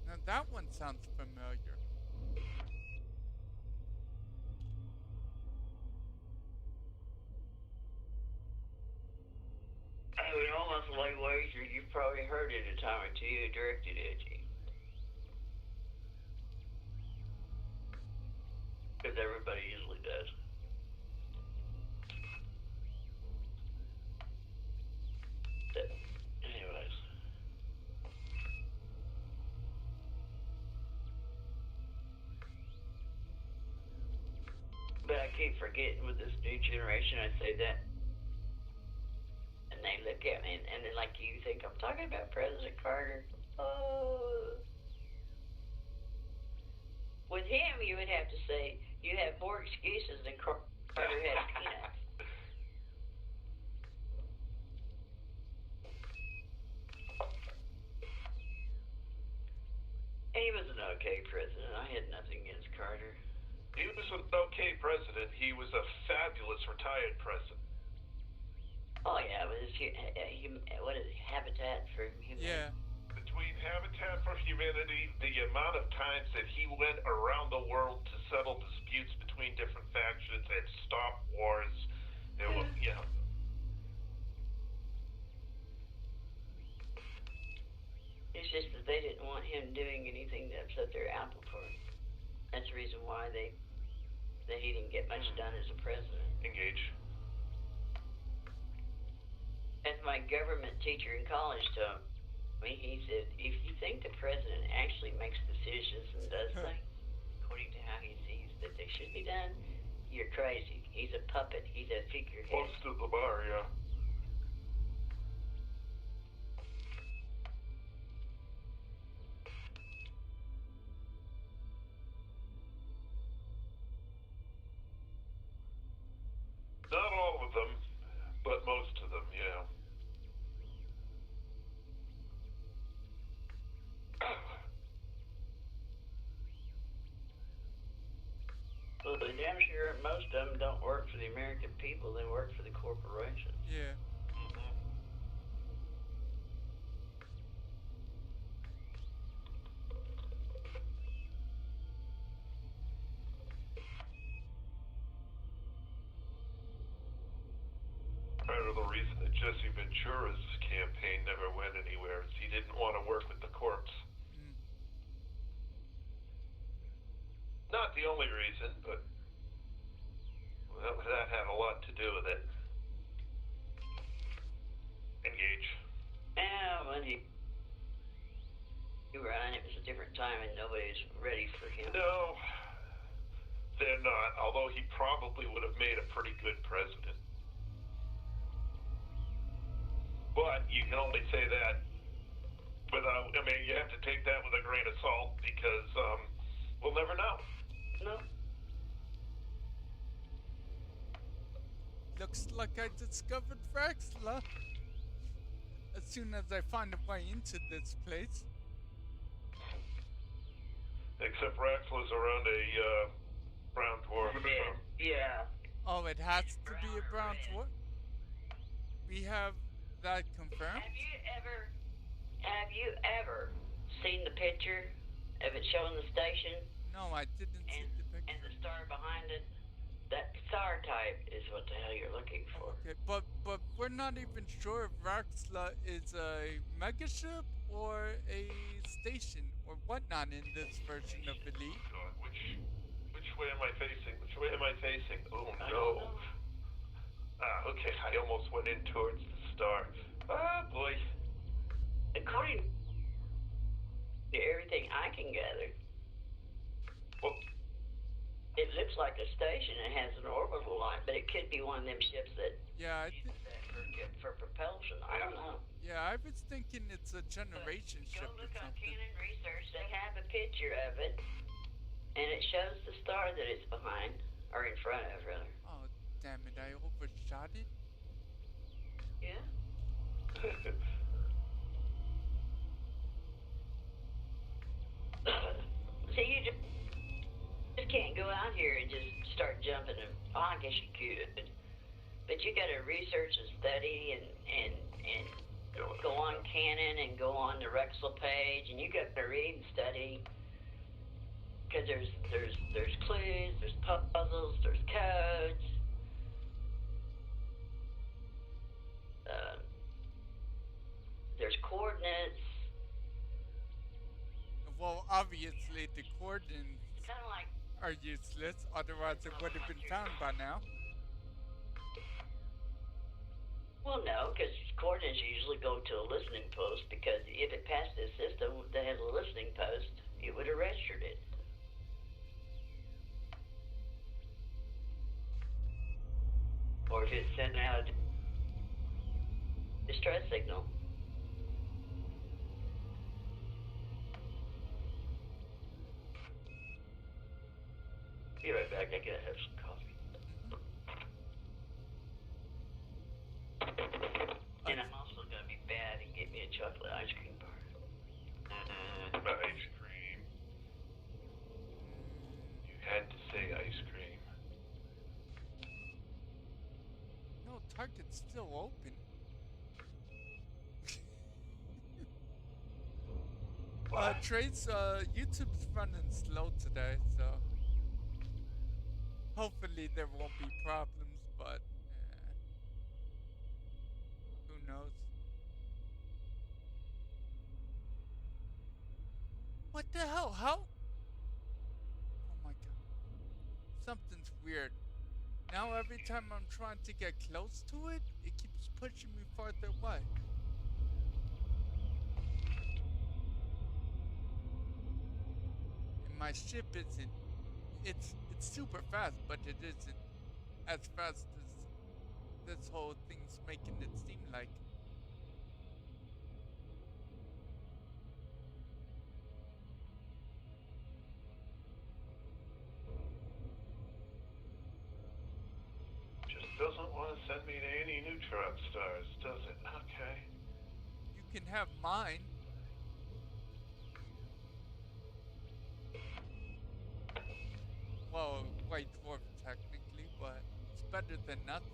Now that one sounds familiar. I would almost lay wager you've probably heard it a time or two. You directed it, because everybody usually does. But anyways. But I keep forgetting with this new generation, I say that. And they look at me and then like you think I'm talking about President Carter. Oh. With him, you would have to say you have more excuses than Carter had peanuts. He was an okay president. I had nothing against Carter. He was an okay president. He was a fabulous retired president. Oh yeah, it was what is it, Habitat for Humanity? Yeah. Between Habitat for Humanity, the amount of times that he went around the world to settle disputes between different factions and stop wars, there were, It's just that they didn't want him doing anything to upset their apple cart. That's the reason why that he didn't get much done as a president. Engage. As my government teacher in college told me, he said, if you think the president actually makes decisions and does things according to how he sees that they should be done, you're crazy. He's a puppet. He's a figurehead. Close to the bar, yeah. Not all of them, but most of them, yeah. Well, but damn sure most of them don't work for the American people. They work for the corporations. Yeah. Part of the reason that Jesse Ventura's campaign never went anywhere is he didn't want to work with the corpse. Not the only reason, but that had a lot to do with it. Engage. Yeah, when he ran, it was a different time and nobody's ready for him. No, they're not, although he probably would have made a pretty good president. But you can only say that without, you have to take that with a grain of salt because we'll never know. No. Looks like I discovered Raxla. As soon as I find a way into this place. Except Raxla's around a brown dwarf. Yeah. Oh, it has to be a brown dwarf? We have that confirmed? Have you ever seen the picture of it showing the station? No, I didn't see the picture. And the star behind it? That star type is what the hell you're looking for. Okay, but we're not even sure if Raxla is a megaship or a station or whatnot in this version of Elite. God, which way am I facing? Which way am I facing? Oh I no. don't know. Okay, I almost went in towards the star. Ah, boy. According to everything I can gather, Well, it looks like a station. It has an orbital light, but it could be one of them ships that Yeah, uses that for propulsion. I don't know. yeah, I was thinking it's a generation Go ship or look on something. Canon Research. They have a picture of it, and it shows the star that it's behind, or in front of, rather. Oh, damn it! I overshot it. Yeah. See, you just can't go out here and just start jumping them. Oh, I guess you could, but you got to research and study and go on Canon and go on the Raxla page, and you got to read and study because there's clues, there's puzzles, there's codes. There's coordinates. Well, obviously the coordinates It's kind of like are useless, otherwise it would have been found by now. well, no, because coordinates usually go to a listening post because if it passed this system that has a listening post, it would have registered it. Or if it sent out a distress signal. Be right back. I gotta have some coffee. And I'm also gonna be bad and get me a chocolate ice cream bar. Ice cream. You had to say ice cream. No, Target's still open. Trace, YouTube's running slow today, so hopefully there won't be problems, but who knows? What the hell? How? Oh my god. Something's weird. Now every time I'm trying to get close to it, it keeps pushing me farther away. And my ship isn't. It's super fast, but it isn't as fast as this whole thing's making it seem like. Just doesn't want to send me to any neutron stars, does it? Okay. You can have mine. Well, white dwarf technically, but it's better than nothing.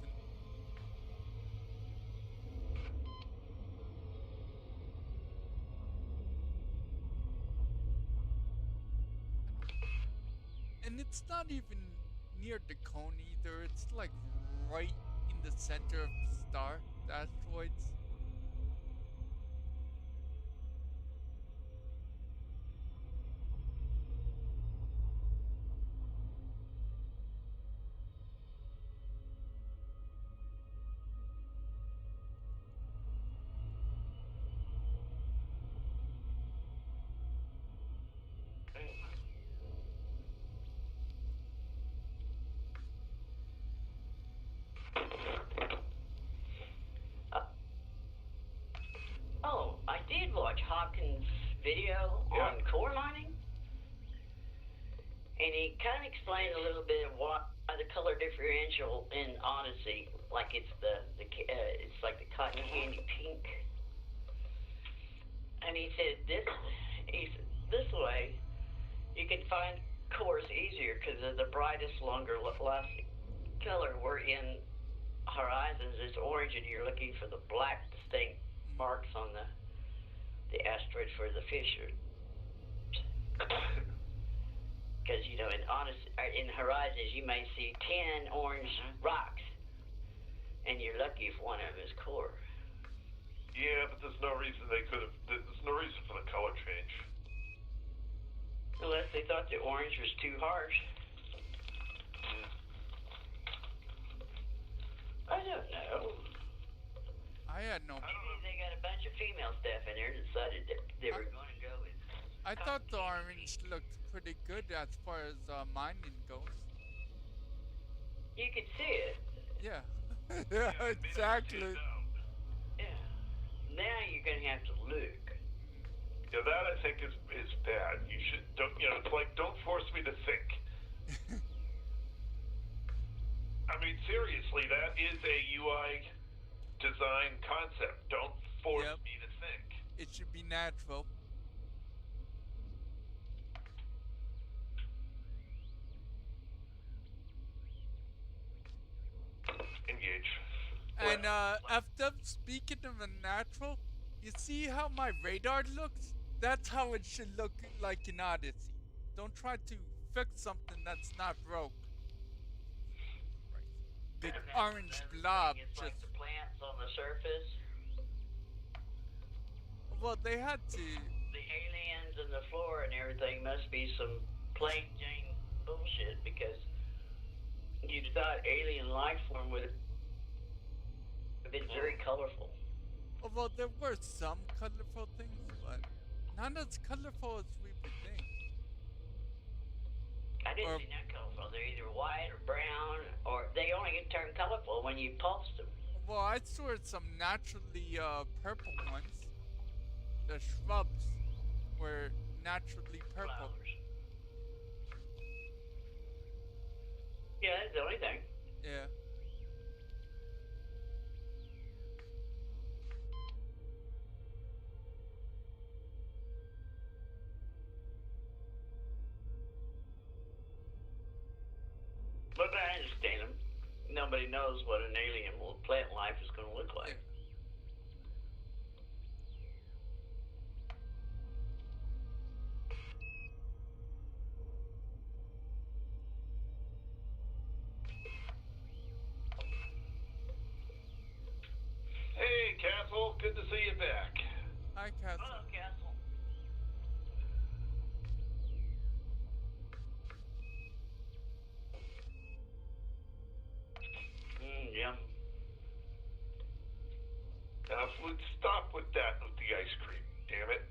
And it's not even near the cone either. It's like right in the center of the star, the asteroids. Oh, I did watch Hopkins' video on core mining, and he kind of explained a little bit of why the color differential in Odyssey, like it's it's like the cotton candy pink. And he said this way you can find cores easier because of the brightest, longer lasting color. Where in Horizons it's orange, and you're looking for the black distinct marks on the asteroid for the fissure. Because in Odyssey, in Horizon, is you may see 10 orange rocks, and you're lucky if one of them is core. Yeah, but there's no reason there's no reason for the color change. Unless they thought the orange was too harsh. I don't know. I had no. Maybe they got a bunch of female stuff in there and decided that they were going to go with. I thought the orange looked pretty good as far as mining goes. You could see it. Yeah. Yeah, exactly. Yeah. Now you're going to have to look. Yeah, that I think is bad. You should it's like don't force me to think. I mean, seriously, that is a UI design concept. Don't force me to think. It should be natural. Engage. And after speaking of a natural, you see how my radar looks? That's how it should look like in Odyssey. Don't try to fix something that's not broke. Big orange blob It's just. like the plants on the surface. Well, they had to. The aliens and the flora and everything must be some plain Jane bullshit because you'd thought alien life form would have been very colorful. Well, there were some colorful things, but not as colorful as we would think. I didn't see that colorful. They're either white or brown, or they only get turned colorful when you pulse them. Well, I saw some naturally purple ones. The shrubs were naturally purple. Flowers. Yeah, that's the only thing. Yeah. But I understand them. Nobody knows what an alien plant life is going to look like. Hey, Castle. Good to see you back. Hi, Castle. Hello, Castle. Yum. Now, let's stop with that with the ice cream. Damn it.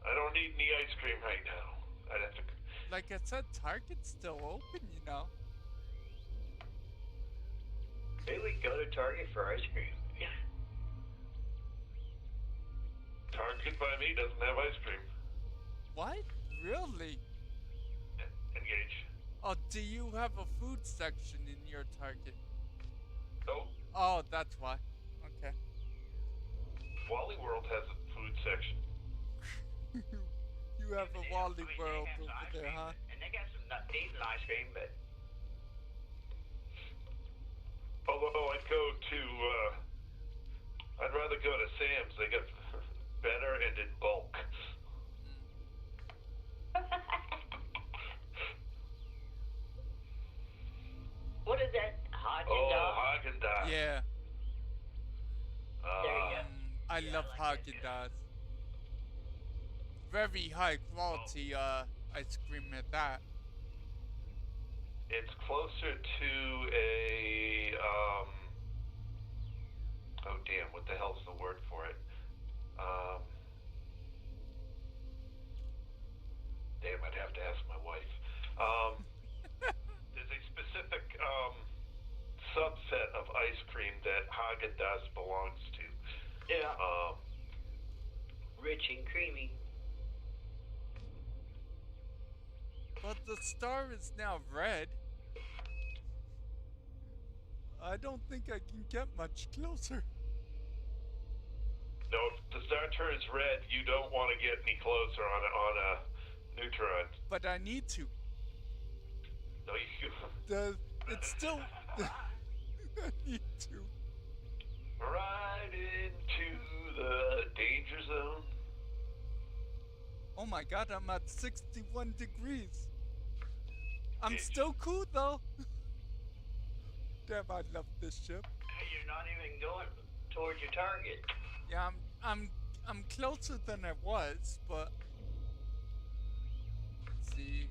I don't need any ice cream right now. I'd have to. Like I said, Target's still open, you know. Maybe we go to Target for ice cream. Target by me doesn't have ice cream. What? Really? Engage. Oh, do you have a food section in your Target? Nope. Oh, that's why. Okay. Wally World has a food section. You have a Wally World over there, huh? And they got some decent ice cream, but Although I'd rather go to Sam's. They got better and in bulk. what is that? Haagen-Dazs. Yeah. There you go. I Yeah, love I like that Haagen-Dazs. Very high quality ice cream at that. It's closer to a oh damn, what the hell's the word for it? Damn, I'd have to ask my wife. There's a specific subset of ice cream that Haagen-Dazs belongs to. Yeah. Rich and creamy. But the star is now red. I don't think I can get much closer. No, if the star turns red, you don't want to get any closer on a neutron. But I need to. No, you. It's still. I need to. Right into the danger zone. Oh my god, I'm at 61 degrees. I'm still cool though. Damn, I love this ship. You're not even going towards your target. Yeah, I'm closer than I was, but see,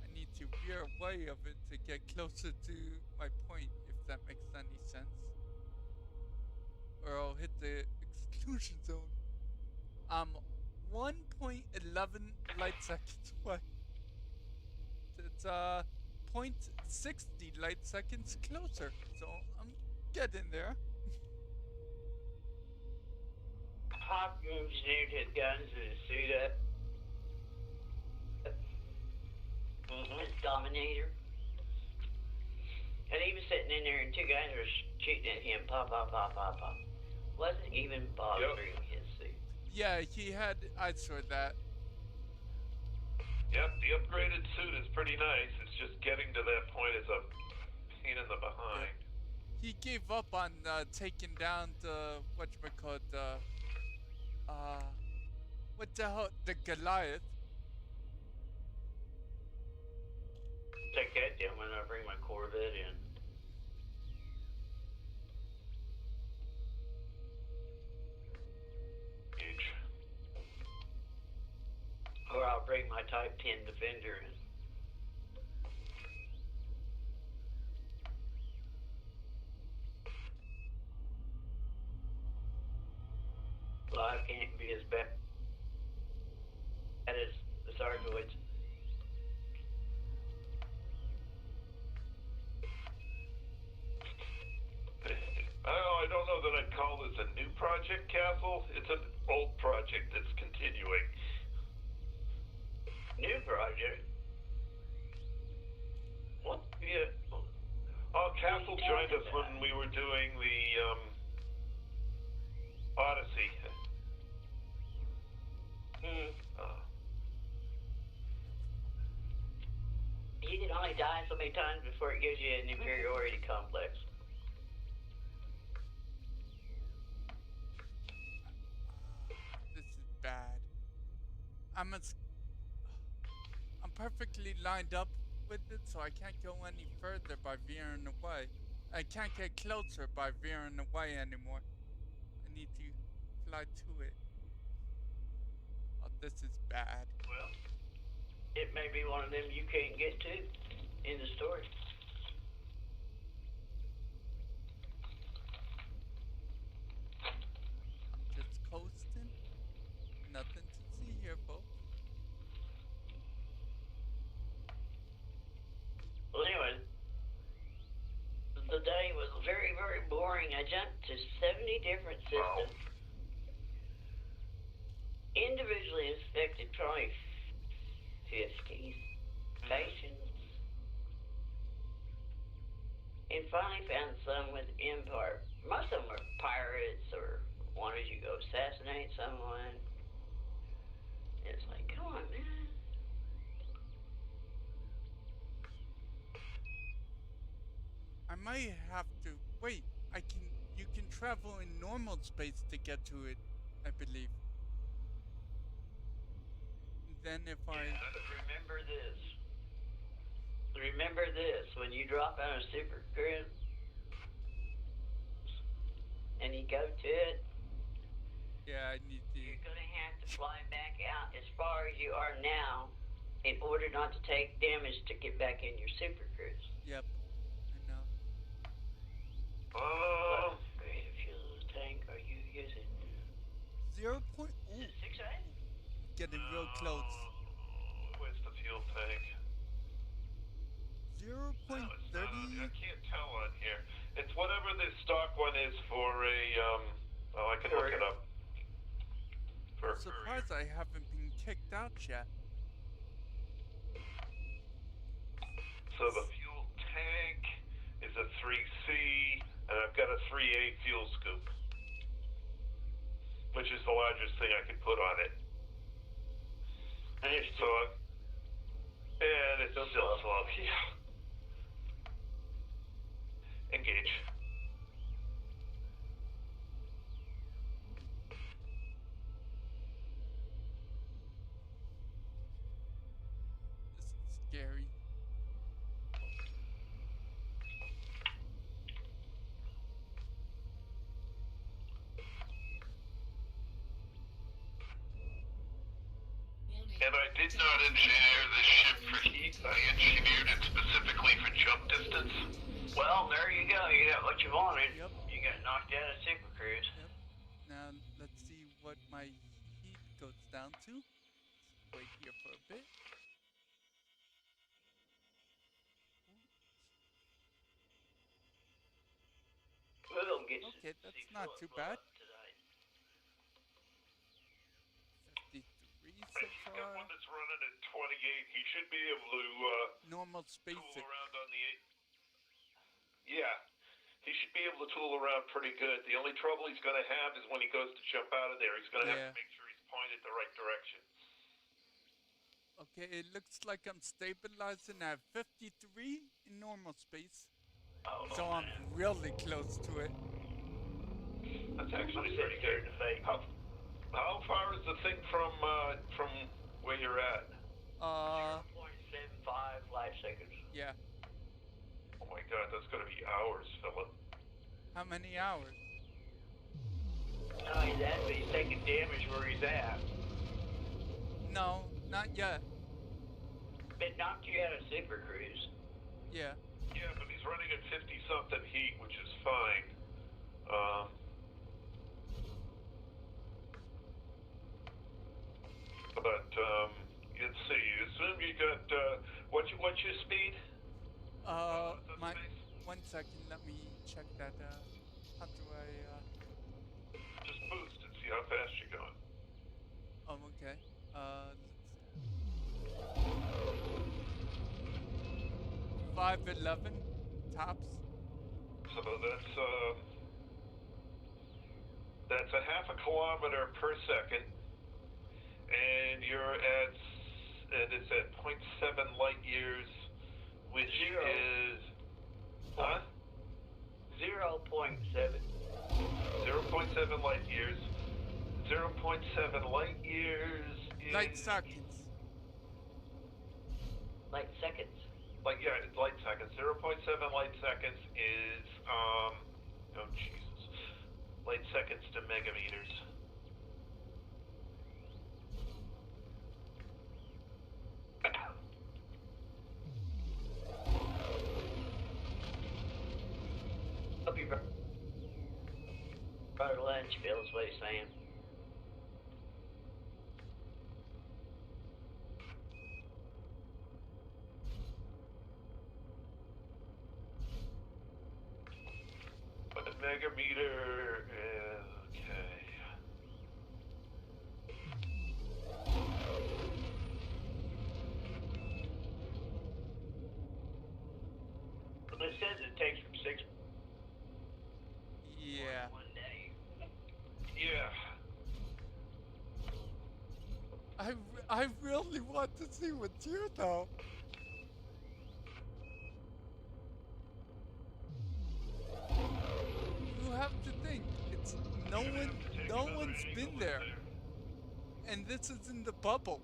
I need to veer away of it to get closer to my point, if that makes any sense. Or I'll hit the exclusion zone. I'm 1.11 light seconds away. It's 0.60 light seconds closer, so I'm getting there. Hop moves near to his guns and his suit up. His Dominator. And he was sitting in there and two guys were shooting at him. Pop, pop, pop, pop, pop. Wasn't even bothering his suit. Yeah, he had. I saw that. Yep, the upgraded suit is pretty nice. It's just getting to that point is a pain in the behind. He gave up on taking down the whatchamacallit, what the hell, the Goliath. Take that down when I bring my Corvette in. Huge. Or I'll bring my Type 10 Defender in. Life can't be as bad as the Sargoids. I don't know that I'd call this a new project, Castle. It's an old project that's continuing. New project? What? Yeah. Oh, Castle joined us when we were doing the Odyssey. He can only die so many times before it gives you an inferiority complex. This is bad. I'm perfectly lined up with it, so I can't go any further by veering away. I can't get closer by veering away anymore. I need to fly to it. Oh, this is bad. Well, it may be one of them you can't get to in the story. I'm just coasting. Nothing to see here, folks. Well, anyway, the day was very, very boring. I jumped to 70 different systems. Individually inspected probably 50 stations. And finally found some with Empire. Most of them were pirates or wanted you to go assassinate someone. It's like, come on, man. I might have to wait. You can travel in normal space to get to it, I believe. Then if I remember this. Remember this. When you drop on a super cruise and you go to it, yeah, I need to. You're gonna have to fly back out as far as you are now in order not to take damage to get back in your super cruise. Yep, I know. What grade of fuel tank are you using? 0. Oh, 6A? getting real close. Where's the fuel tank? 0.30. I can't tell on here. It's whatever the stock one is for a. I can look it up. I'm surprised I haven't been kicked out yet. So the fuel tank is a 3C, and I've got a 3A fuel scoop, which is the largest thing I could put on it. And it's So, and it's still slow. Yeah. Engage. This is scary. And I did not engineer this ship for heat. I engineered it specifically for jump distance. Well, there you go. You got what you wanted. Yep. You got knocked out of Super Cruise. Yep. Now let's see what my heat goes down to. Wait here for a bit. We'll get Okay, to that's see not Philip too blow bad. up tonight. 53 He's so got far. one that's running at 28. He should be able to Normal tool spacing. around on the 8. Yeah, he should be able to tool around pretty good. The only trouble he's going to have is when he goes to jump out of there. He's going to have to make sure he's pointed the right direction. Okay, it looks like I'm stabilizing at 53 in normal space. Oh, So I'm really close to it. That's actually pretty good. How far is the thing from where you're at? 0.75 light seconds. Yeah. Oh my God, that's going to be hours, Philip. How many hours? No, he's actually taking damage where he's at. No, not yet. It knocked you out of Super Cruise. Yeah. Yeah, but he's running at 50-something heat, which is fine. But let's see. Assume you got what's your speed? My 1 second. Let me check that. How do I? Just boost and see how fast you're going. Oh, okay. Let's see. 511 tops. So that's a half a kilometer per second, and it's at 0.7 light years, which is 0.7. 0.7 light years. 0.7 light years is Light seconds. Light seconds. It's light seconds. 0.7 light seconds is oh Jesus. Light seconds to megameters. Hope you brought lunch, Bill, is what he's saying. But the megameter is okay. Well, it says it takes from 6. Yeah. One day. Yeah. I really want to see what's here though. You have to think it's no one's been there, and this is in the bubble.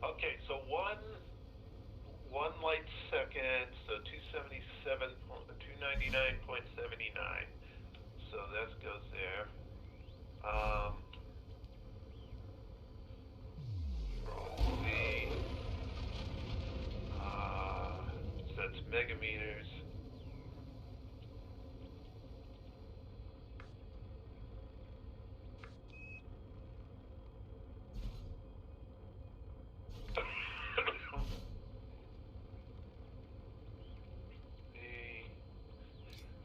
Okay, so one light second, so 299.79. So that goes there. Control V. So that's megameters.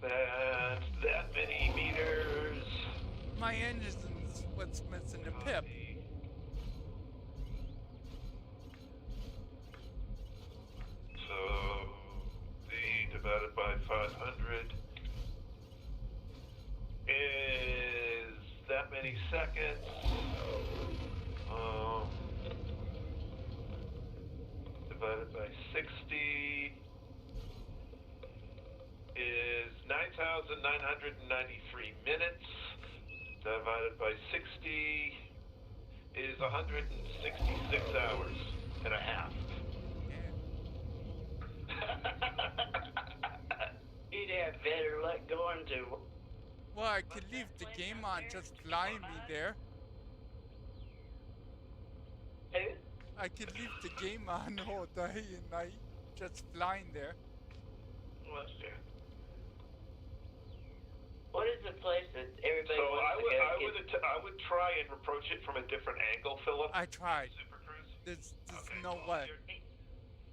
That's that many meters. My engine's what's missing the pip. So V divided by 500 is that many seconds. Divided by 60 is 9,993 minutes. Divided by 60 is 166 hours and a half. He'd have better luck going to. Well, I could leave the game on, just fly me there. Who? I could leave the game on all day and night, just flying there. Well, sure. What is the place that everybody So wants to go? I would try and approach it from a different angle, Philip. I tried. Super Cruise. There's Okay, no well, way.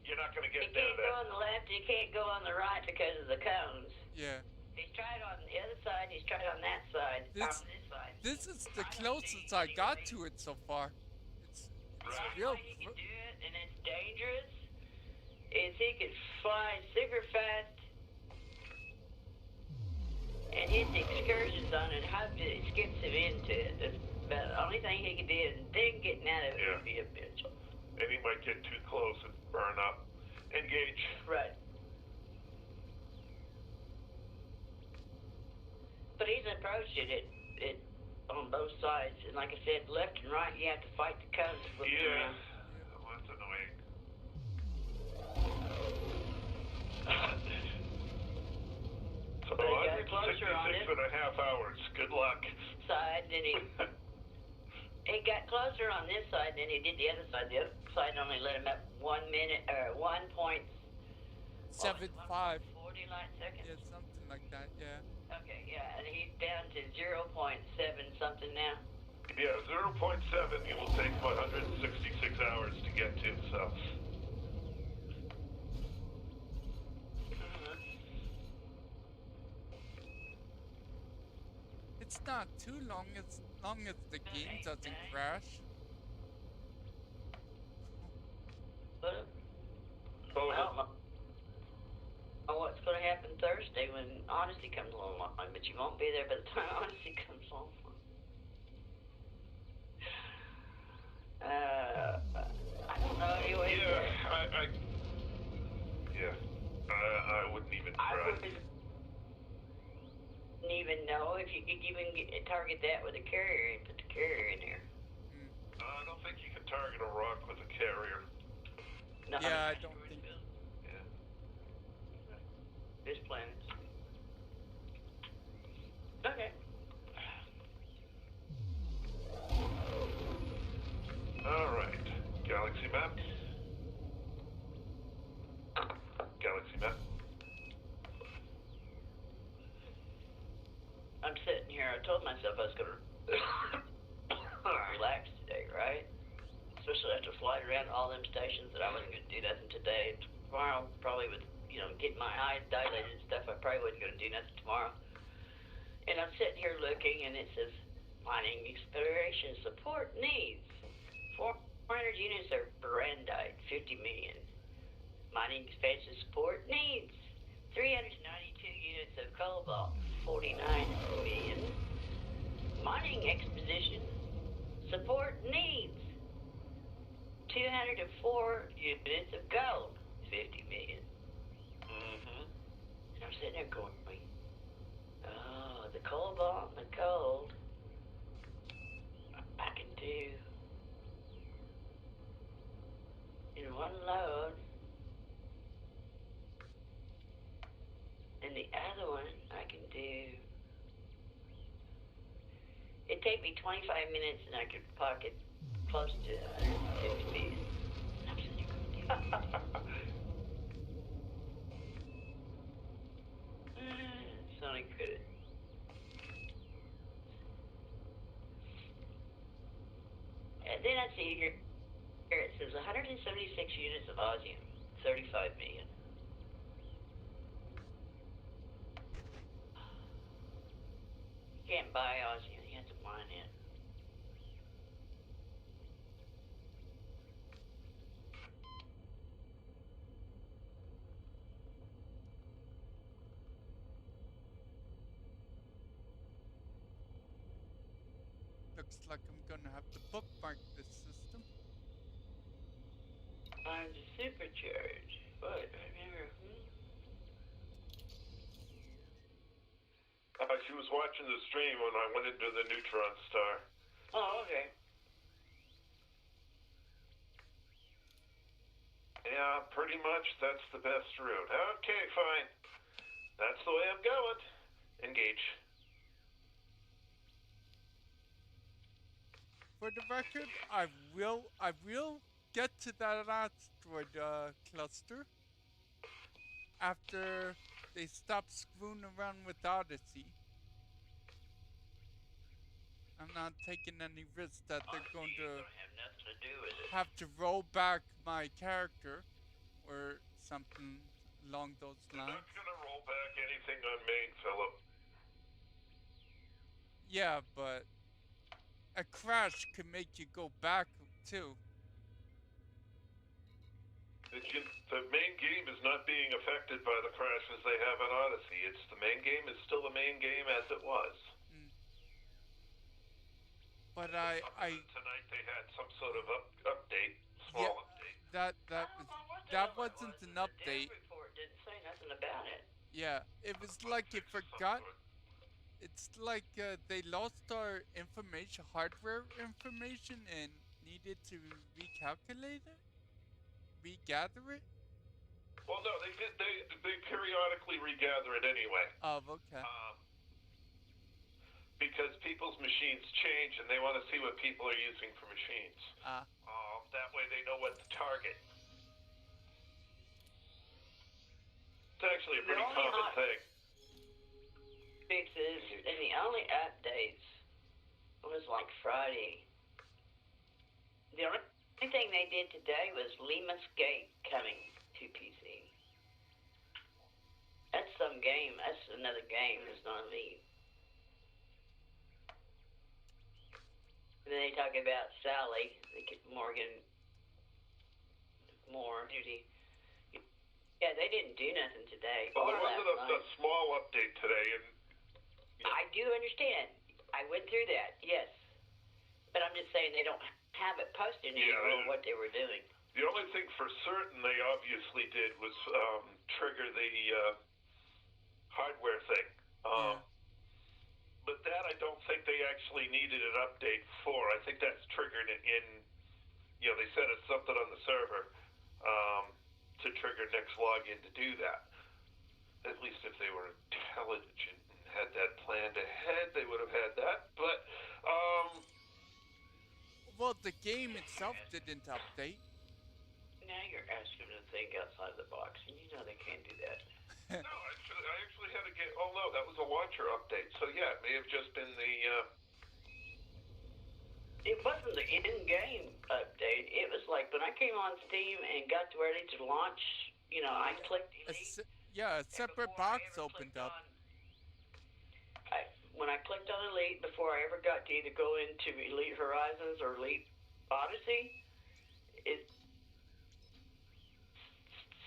You're not going to He get there can't go on the left, he can't go on the right because of the cones. Yeah. He's tried on the other side, he's tried on that side, on this side. This is the closest I got to it so far. It's real. He can do it, and it's dangerous. Is he could fly super fast, and his excursions on it, how it skips him into it. That's about the only thing he can do, and then getting out of it would be a bitch. And he might get too close and burn up. Engage. Right. But he's approaching it on both sides, and like I said, left and right, you have to fight the cones. Yeah. Well, that's annoying. So But he got closer on 166 it. and a half hours. Good luck. Side, then he got closer on this side than he did the other side. The other side only let him up 1 minute or 1.75 40 light seconds. Yeah, something like that. Yeah. Okay, yeah, and he's down to 0.7 something now. Yeah, 0.7 it will take 166 hours to get to, so. It's not too long as the game doesn't crash. But So I don't know what's going to happen Thursday when Honesty comes along, but you won't be there by the time Honesty comes along. I don't know anyway. I wouldn't even try. I wouldn't even know if you could even target that with a carrier and put the carrier in there. I don't think you can target a rock with a carrier. No, Yeah, I don't think. Yeah. This planet. Okay. All right. Galaxy map. Galaxy map. I'm sitting here. I told myself I was going to relax today, right? Especially after flying around all them stations that I wasn't going to do nothing today. Tomorrow, probably with, getting my eyes dilated and stuff, I probably wasn't going to do nothing tomorrow. And I'm sitting here looking, and it says, mining exploration support needs. 400 units of barandite, 50 million. Mining expansion support needs. 392 units of cobalt, 49 million. Mining exposition support needs. 204 units of gold, 50 million. And I'm sitting there going, oh, the cobalt and the gold, I can do in one load. And the other one I can do. It'd take me 25 minutes and I could pocket close to 150 million. Sonic could. And then I see here it says 176 units of osmium, 35 million. You can't buy osmium, you have to mine it. Looks like I'm gonna have to bookmark this system. I'm the supercharge. What? I never. She was watching the stream when I went into the neutron star. Oh, okay. Yeah, pretty much that's the best route. Okay, fine. That's the way I'm going. Engage. For the record, I will get to that asteroid cluster after they stop screwing around with Odyssey. I'm not taking any risks that they're going to have nothing to do with it. have to roll back my character or something along those They're lines. not gonna roll back anything on main, Philip. Yeah, but a crash could make you go back too. The main game is not being affected by the crashes they have on Odyssey. It's the main game is still the main game as it was. But tonight they had some sort of update, small update. That wasn't an update. The dev report didn't say nothing about it. Yeah, it was like you forgot. It's like they lost our information, hardware information, and needed to recalculate it, regather it. Well, no, they did. They periodically regather it anyway. Oh, okay. Because people's machines change, and they want to see what people are using for machines. That way, they know what to target. It's actually a pretty common thing. Fixes, and the only updates was like Friday. The only thing they did today was Lemus Gate coming to PC. That's some game. That's another game. It's not a Leap. And then they talk about Sally, Morgan, more duty. Yeah, they didn't do nothing today. Well, there wasn't a small update today, and I do understand. I went through that, yes. But I'm just saying they don't have it posted anymore what they were doing. The only thing for certain they obviously did was trigger the hardware thing. But that I don't think they actually needed an update for. I think that's triggered in they set something on the server to trigger next login to do that. At least if they were intelligent and had that planned ahead, they would have had that. But well, the game itself didn't update. Now you're asking them to think outside the box, and you know they can't do that. No, I actually had to get. Oh no, that was a launcher update. So yeah, it may have just been the. It wasn't the in-game update. It was like when I came on Steam and got ready to launch. I clicked Elite. A separate box opened up. When I clicked on Elite, before I ever got to either go into Elite Horizons or Elite Odyssey, it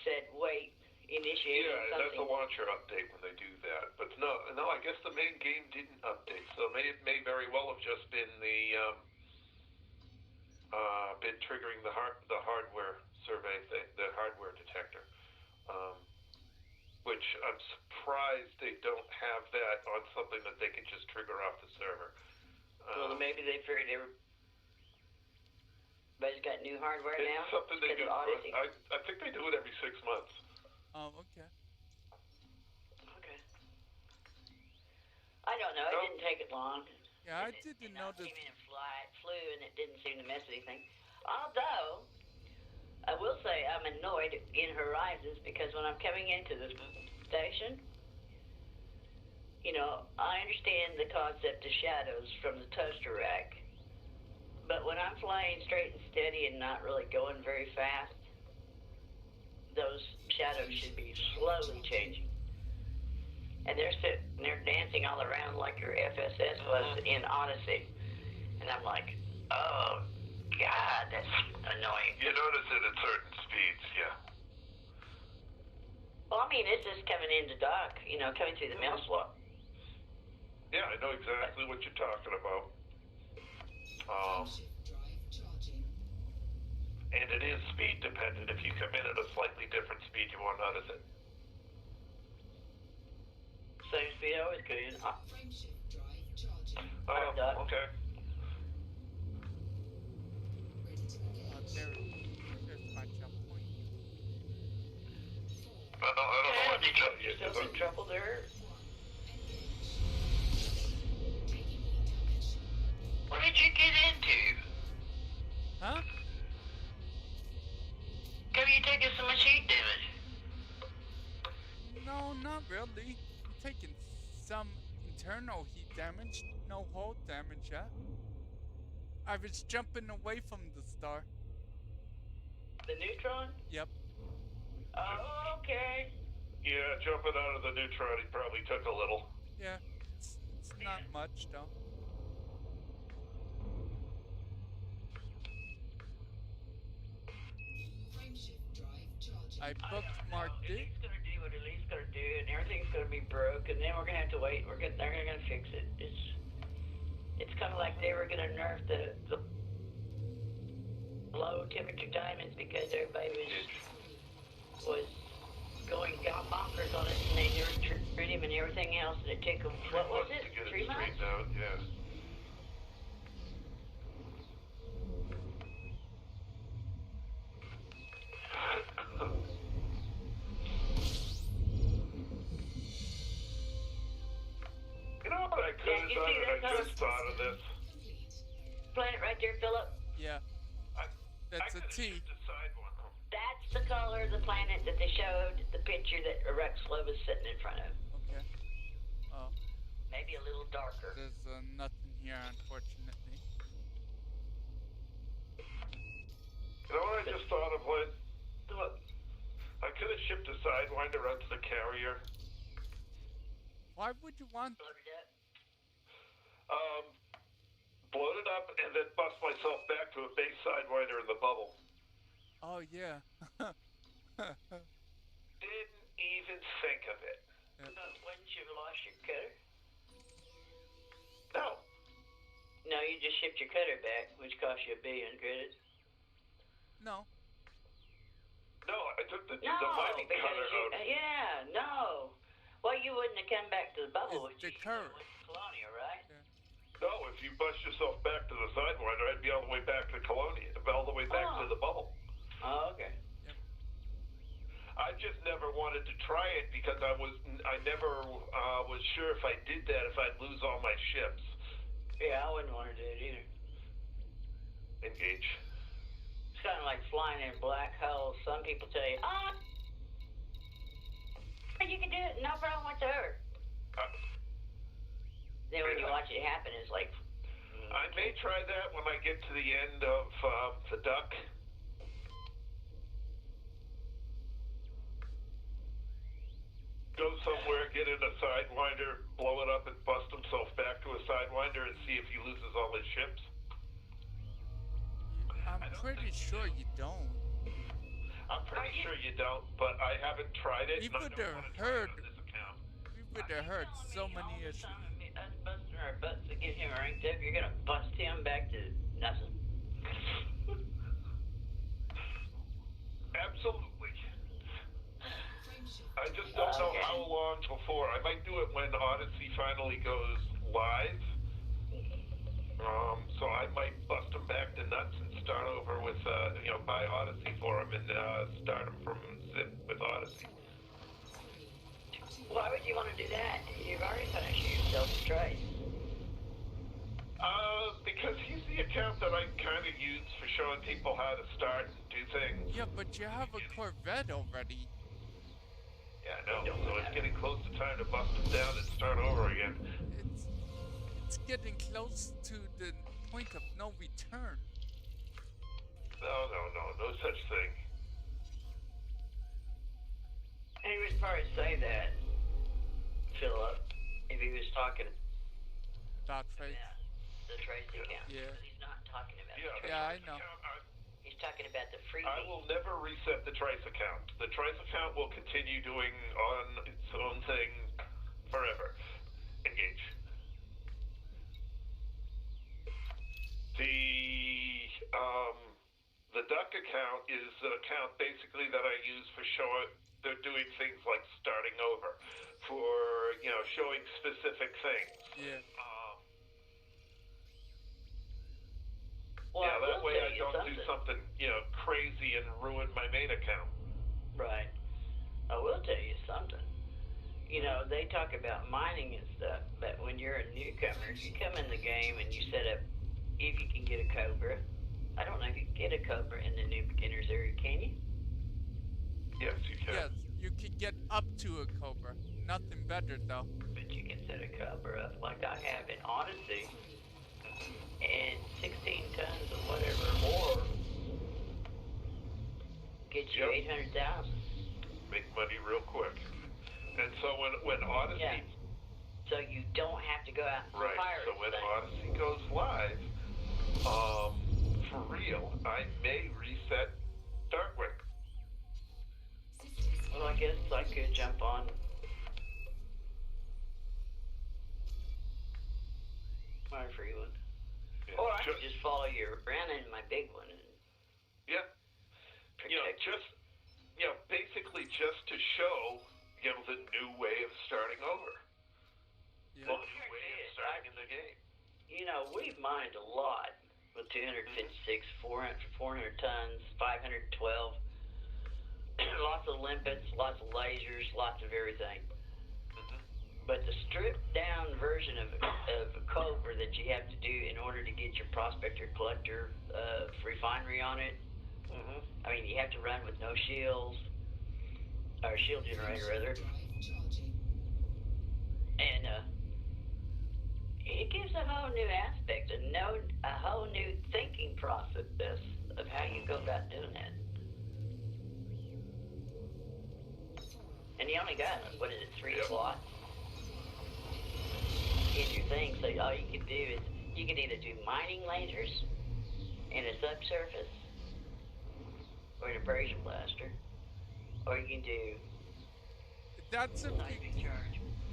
said wait. Initiating something. That's a launcher update when they do that. But no, I guess the main game didn't update, so it may very well have just been been triggering the hardware survey thing, the hardware detector, which I'm surprised they don't have that on something that they can just trigger off the server. Well, maybe they figured everybody's got new hardware now. It's something they do. I think they do it every 6 months. Oh, okay. Okay. I don't know. It didn't take it long. Yeah, I didn't notice. It came in and flew, and it didn't seem to mess anything. Although, I will say I'm annoyed in Horizons because when I'm coming into the station, I understand the concept of shadows from the toaster rack. But when I'm flying straight and steady and not really going very fast, those shadows should be slowly changing. And they're sitting there dancing all around like your FSS was in Odyssey. And I'm like, oh, God, that's annoying. You notice it at certain speeds, yeah. Well, I mean, it's just coming into dock, coming through the mail slot. Yeah, I know exactly what you're talking about. And it is speed dependent. If you come in at a slightly different speed, you won't notice it. Same speed I was going. Oh, okay. There's my jump point. I don't know what you jump yet. Still some trouble there. What did you get into? Huh? Come you taking so much heat damage? No, not really. I'm taking some internal heat damage, no hull damage yet. I was jumping away from the star. The neutron? Yep. Oh, okay. Yeah, jumping out of the neutron, he probably took a little. Yeah, it's not much though. I bookmarked it. Elite's gonna do what Elite's gonna do, and everything's gonna be broke, and then we're gonna have to wait. They're gonna fix it. It's kind of like they were gonna nerf the low temperature diamonds because everybody was going bonkers on it, and they never treated him and everything else, and it took them, what was it, 3 months? Out, yeah. You know what I could have done, and I just thought of this. Planet right there, Philip. Yeah. That's a T. That's the color of the planet that they showed the picture that Raxla was sitting in front of. Okay. Oh. Maybe a little darker. There's nothing here, unfortunately. You know what I just thought of, Lynn? Look. I could have shipped a Sidewinder out to the carrier. Why would you want? Bloat it up and then bust myself back to a base Sidewinder in the bubble. Oh yeah. Didn't even think of it. Yeah. Wouldn't you have lost your cutter? No. No, you just shipped your cutter back, which cost you 1 billion credits. No. No, I took the No, mining because cutter out. yeah, no. Well, you wouldn't have come back to the bubble, It's which the you curve. went to Colonia, right? Yeah. No, if you bust yourself back to the Sidewinder, I'd be all the way back to Colonia, all the way back to the bubble. Oh, okay. Yep. I just never wanted to try it because I never was sure if I did that if I'd lose all my ships. Yeah, I wouldn't want to do it either. Engage. It's kind of like flying in black holes. Some people tell you, you can do it, no problem whatsoever. Then when you watch it happen, it's like... I may try that when I get to the end of the duck. Go somewhere, get in a Sidewinder, blow it up and bust himself back to a Sidewinder and see if he loses all his ships. I'm pretty sure you don't. I'm pretty sure you don't, but I haven't tried it. You and I would don't have wanna try it heard. on this account. You would have heard so many issues. Us busting our butts to get him ranked up, you're gonna bust him back to nothing. Absolutely. I just don't know how long before. I might do it when Odyssey finally goes live. So I might bust him back to nuts and start over with, buy Odyssey for him and start him from zip with Odyssey. Why would you want to do that? You've already punished yourself twice. Because he's the account that I kind of use for showing people how to start and do things. Yeah, but you have a Corvette already. Yeah, I know. So it's getting close to time to bust him down and start over again. It's getting close to the point of no return. No such thing. He would probably say that, Philip, if he was talking About Trace. about the Trace account. Yeah. But he's not talking about the Trace. Yeah, I know. He's talking about the free. I will never reset the Trice account. The Trice account will continue doing on its own thing forever. Engage. The Duck account is an account basically that I use for showing. They're doing things like starting over, for showing specific things. Yeah. Well, Yeah, that way I don't do something. something, crazy and ruin my main account. Right. I will tell you something. They talk about mining and stuff, but when you're a newcomer, if you come in the game and you set up, if you can get a Cobra, I don't know if you can get a Cobra in the new beginners area, can you? Yes, you can. Yes, you can get up to a Cobra. Nothing better though. But you can set a Cobra up like I have in Odyssey, and 16 tons of whatever, or get you 800,000. Make money real quick. And so when Odyssey... Yeah. So you don't have to go out and Right, fire so when thing. Odyssey goes live, for real, I may reset Darkwing. Well, I guess I could jump on my free one. Yeah, Or I could just follow you around in my big one and yeah. protect Basically just to show, the new way of starting over. Yeah. Well, the new way of starting in the game. We've mined a lot with 256, 400 tons, 512. Lots of limpets, lots of lasers, lots of everything. But the stripped down version of a Cobra that you have to do in order to get your prospector collector refinery on it, I mean, you have to run with no shields, or shield generator rather. And it gives a whole new aspect, a whole new thinking process of how you go about doing that. And you only got, 3 slots in your thing, so all you can do is, you can either do mining lasers in a subsurface, or an abrasion blaster, or you can do... That's if you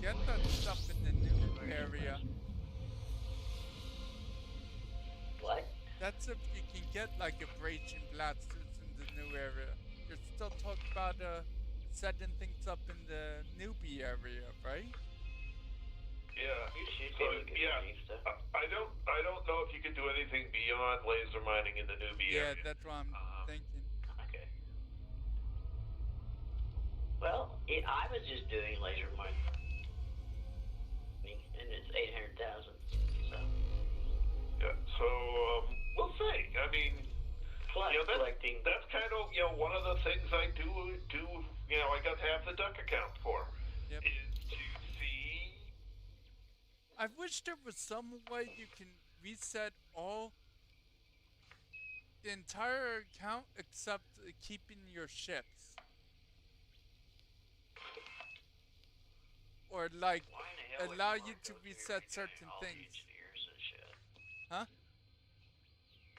get that stuff in the new area. What? That's if you can get like abrasion blasters in the new area. You're still talking about setting things up in the newbie area, right? Yeah. You should So, be able to get money stuff. I don't know if you can do anything beyond laser mining in the newbie Yeah, area. that's what I'm thinking. Okay. Well, I was just doing laser mining, and it's 800,000. So. Yeah. So we'll see. I mean, Plus collecting. that's kind of one of the things I do. I got half the duck account for. Yep. Is to see. I wish there was some way you can reset the entire account except keeping your ships. Or like allow you to reset certain things. Huh?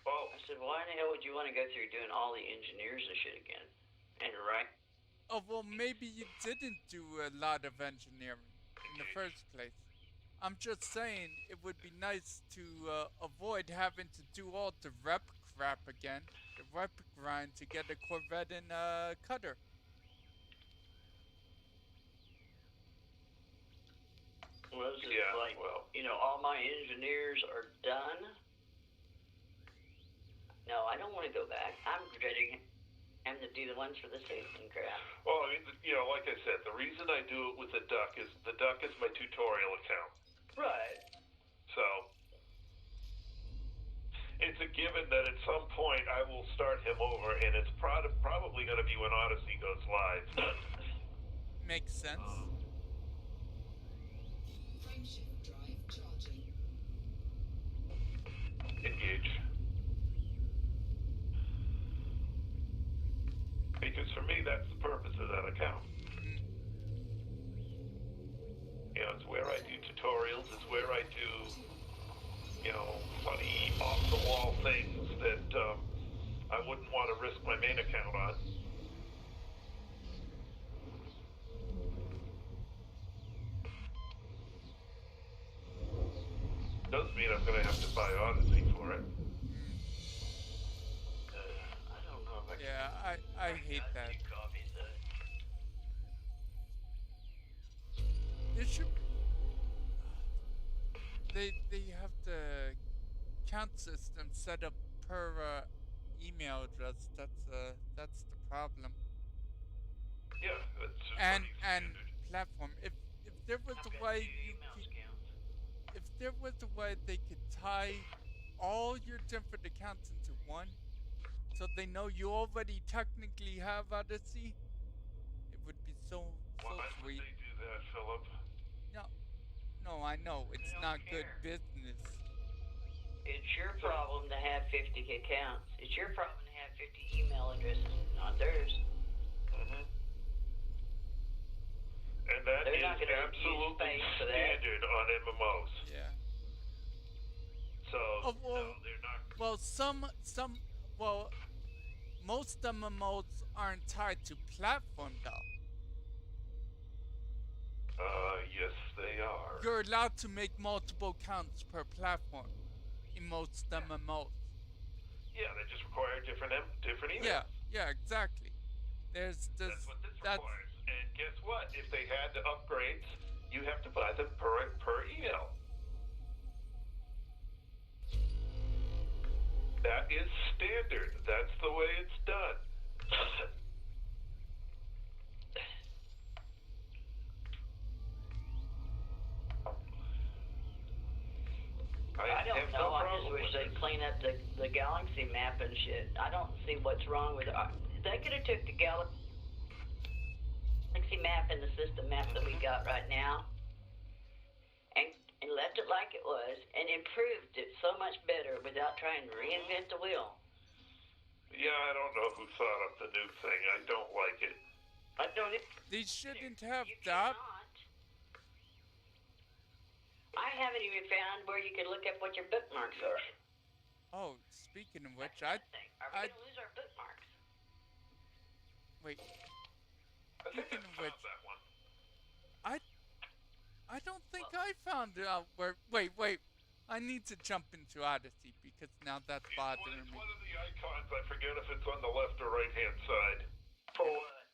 Well, I said, why in the hell would you want to go through doing all the engineers and shit again? And right? Oh, well, maybe you didn't do a lot of engineering in the first place. I'm just saying it would be nice to avoid having to do all the rep crap again, the rep grind to get a Corvette and a cutter. Well, it's just all my engineers are done. No, I don't want to go back. I'm dreading having to do the ones for the season crap. Well, I mean, like I said, the reason I do it with the duck is my tutorial account. Right. So it's a given that at some point I will start him over, and it's probably going to be when Odyssey goes live. Makes sense. Engage. Because for me, that's the purpose of that account. It's where I do tutorials. It's where I do, funny off-the-wall things that I wouldn't want to risk my main account on. Doesn't mean I'm going to have to buy Odyssey for it. I don't know if I can. Yeah, I hate that. They should. They have the count system set up per email address. That's the problem. Yeah, that's And pretty and standard. platform. If there was a way if there was a way they could tie all your different accounts into one, so they know you already technically have Odyssey, so Why would sweet. they do that, Philip? No, no, I know it's don't not good care. business. It's your problem to have 50 accounts. It's your problem to have 50 email addresses, not theirs. Mm-hmm. And that They're is not gonna use absolutely space for that. standard on MMOs. Yeah. So, Oh, well, no, they're not. well, well, most MMOs aren't tied to platform though. Yes, they are. You're allowed to make multiple accounts per platform in most MMOs. Yeah, they just require different emails. Yeah, yeah, exactly. There's this. That's what this That's requires. And guess what? If they had the upgrades, you have to buy them per email. That is standard. That's the way it's done. I don't have know. no I just problem wish with they'd it. clean up the galaxy map and shit. I don't see what's wrong with it. They could have took the galaxy map and the system map that we got right now and left it like it was and improved it so much better without trying to reinvent the wheel. Yeah, I don't know who thought up the new thing. I don't like it. I don't. they shouldn't have You that. cannot. I haven't even found where you can look up what your bookmarks are. Oh, speaking of which, That's the thing. Are we I gonna lose our bookmarks? wait. I think I Speaking of found which, that one. I don't think I found out where. Wait. I need to jump into Odyssey because now that's bothering It's me. one of the icons. I forget if it's on the left or right hand side. For what?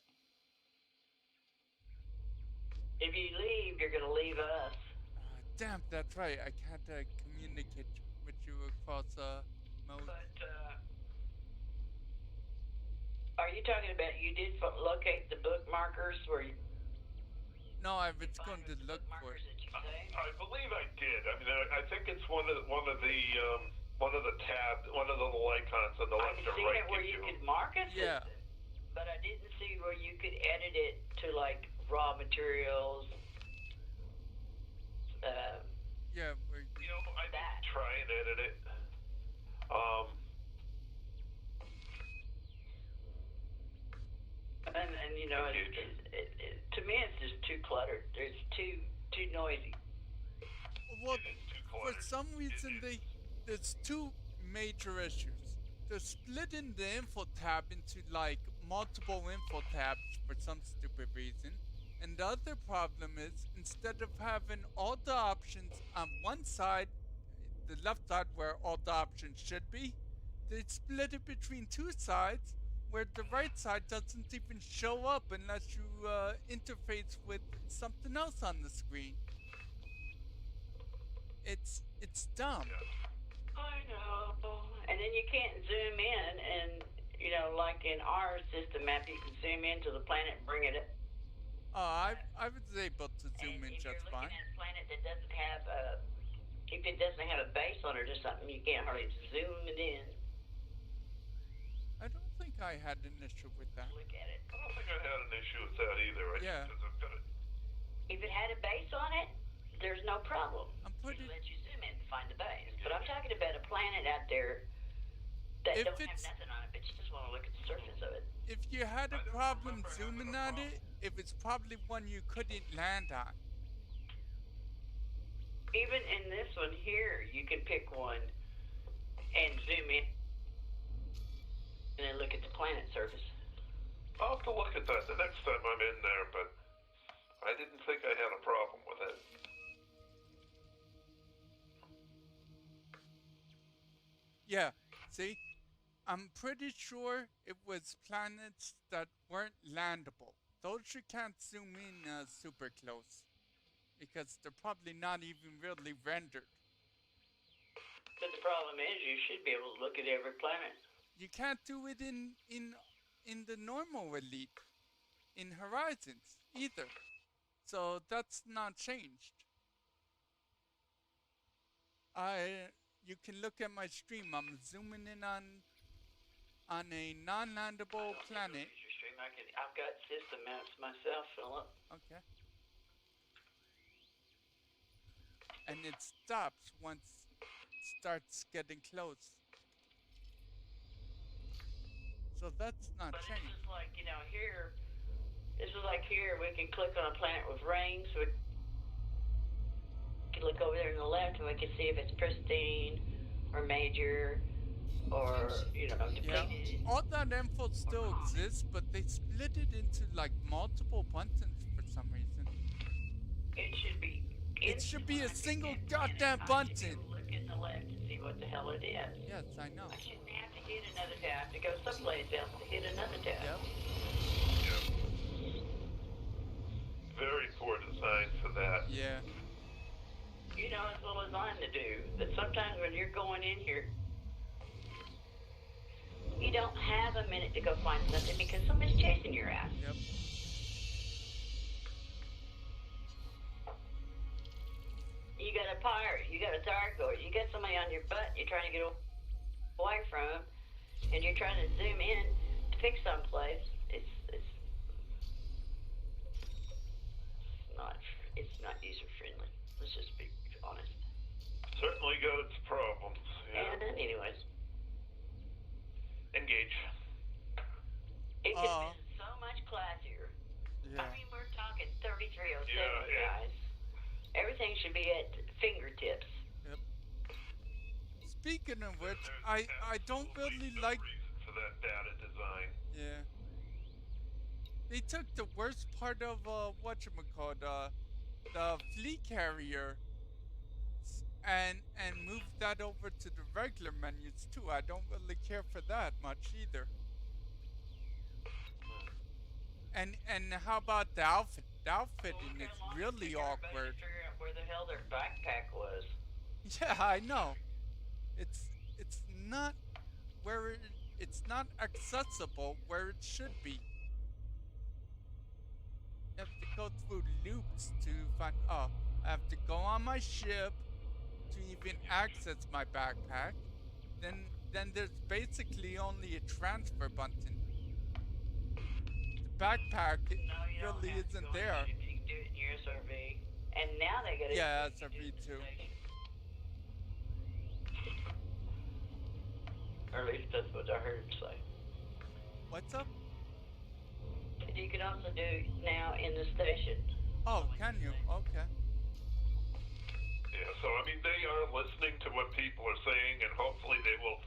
If you leave, you're gonna leave us. Damn, that's right. I can't communicate with you across mode. But are you talking about you did locate the bookmarkers where you No, I was find going to the look for bookmarkers it. that you saved? I believe I did. I mean, I think it's one of the tabs, one of the little icons on the I left could or see right. that where you could mark a Yeah. system, but I didn't see where you could edit it to like raw materials. Yeah, where, You know, I That. did try and edit it. And you know, to me, it's just too cluttered. It's too noisy. well, It is too for cluttered. some reason there's two major issues. They're splitting the info tab into like multiple info tabs for some stupid reason. And the other problem is instead of having all the options on one side, the left side where all the options should be, they split it between two sides where the right side doesn't even show up unless you interface with something else on the screen. It's dumb. I know. And then you can't zoom in, and you know, like in our system map, you can zoom into the planet and bring it up. I was able to zoom in If just you're fine. looking at a planet that doesn't have if it doesn't have a base on it or something, you can't hardly zoom it in. I don't think I had an issue with that. Look at it. I don't think I had an issue with that either. Yeah. Because I've got it. If it had a base on it, there's no problem. I'm pretty. It'll let you zoom in and find the base. But I'm talking about a planet out there that If don't have it's- nothing on it, but you just want to look at the surface of it. If you had a I don't problem remember having zooming a on problem. it, it was probably one you couldn't land on. Even in this one here, you can pick one and zoom in and then look at the planet surface. I'll have to look at that the next time I'm in there, but I didn't think I had a problem with it. Yeah, see? I'm pretty sure it was planets that weren't landable. Those you can't zoom in super close. Because they're probably not even really rendered. But the problem is, you should be able to look at every planet. You can't do it in the normal Elite, in Horizons, either. So that's not changed. You can look at my stream. I'm zooming in on a non-landable planet. You're saying I've got system maps myself, Philip. Okay. And it stops once it starts getting close. So that's not But changed. this is like, here. This is like here. We can click on a planet with rain, so we can look over there on the left, and we can see if it's pristine or major or depleted. Yeah, all that info still exists, but they split it into like multiple buttons for some reason. It should be. It should be a single goddamn button. Look at the left and see what the hell it is. Yes, I know. I shouldn't have to hit another tab to go someplace else to hit another tab. Yep. Yep. Very poor design for that. Yeah. You know as well as I to do that sometimes when you're going in here, you don't have a minute to go find something because somebody's chasing your ass. Yep. You got a pirate, you got a target, you got somebody on your butt, you're trying to get away from them, and you're trying to zoom in to pick someplace. It's not user friendly. Let's just be honest. Certainly got its problems. Yeah. And anyways, Engage. it could have been so much classier. Yeah. I mean, we're talking 3307, Yeah. guys. Everything should be at fingertips. Yep. Speaking of which, I don't really like. Reason for that data design. Yeah. They took the worst part of whatchamacallit, the fleet carrier, and moved that over to the regular menus too. I don't really care for that much either. And how about the outfit? The outfitting is really awkward. Figure out where the hell their backpack was. Yeah, I know. It's not where it's not accessible where it should be. You have to go through loops to find. Oh, I have to go on my ship to even access my backpack. Then there's basically only a transfer button. The backpack really isn't there. You can do it in your SRV. And now they got it. Yeah, SRV too. Or at least that's what I heard him say. What's up? You can also do now in the station. Oh, can you? Okay. Yeah, so I mean, they are listening to what people are saying, and hopefully they will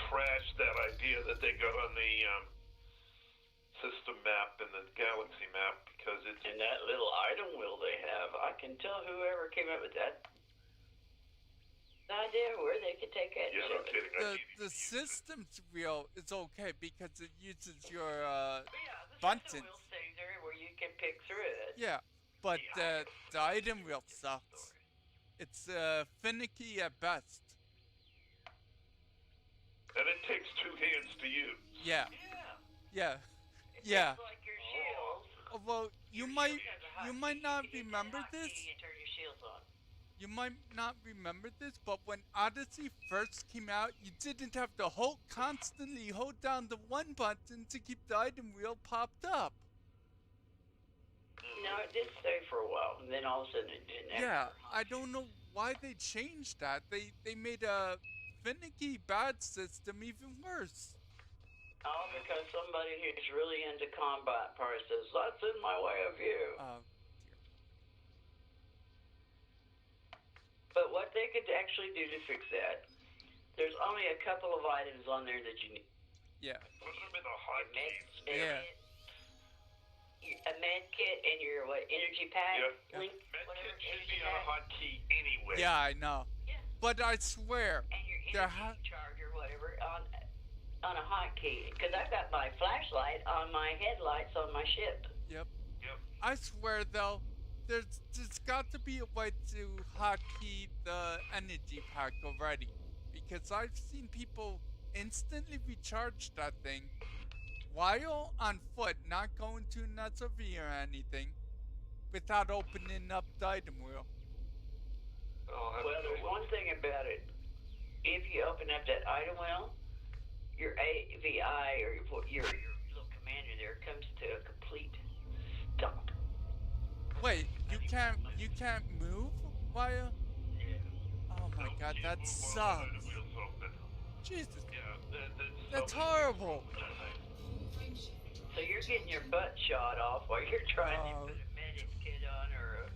trash that idea that they got on the system map and the galaxy map because it's. And that little item wheel they have, I can tell whoever came up with that idea where they could take it. Yeah, no kidding. The system's wheel is okay because it uses your the buttons. wheel stays there where you can pick through it. Yeah, but the item wheel sucks. It's finicky at best. And it takes two hands to use. Yeah, Yeah. yeah, yeah. It's like your shields. Well, you might not remember this. You turn your shields on. You might not remember this, but when Odyssey first came out, you didn't have to constantly hold down the one button to keep the item wheel popped up. No, it did stay for a while, and then all of a sudden it didn't. Yeah, I don't know why they changed that. They made a finicky bad system even worse. All because somebody who's really into combat probably says, that's in my way of view. Dear. But what they could actually do to fix that, there's only a couple of items on there that you need. Yeah. Put them in a hotkeys. Yeah. A med kit and your energy pack Yeah. link, Medkit should be on a hotkey anyway. Yeah, I know. Yeah. But I swear, And your there energy charge or whatever on a hotkey. Because I've got my flashlight on my headlights on my ship. Yep. Yep. I swear though, there's got to be a way to hotkey the energy pack already, because I've seen people instantly recharge that thing while on foot, not going to an SRV or anything, without opening up the item wheel. Well, there's one thing about it. If you open up that item wheel, your AVI or your little commander there comes to a complete stop. Wait, you can't move while? Yeah. Oh my No, god, can't that move while sucks. the wheels open. Jesus, Yeah, that's somebody horrible. So you're getting your butt shot off while you're trying to Oh. put a medic kit on or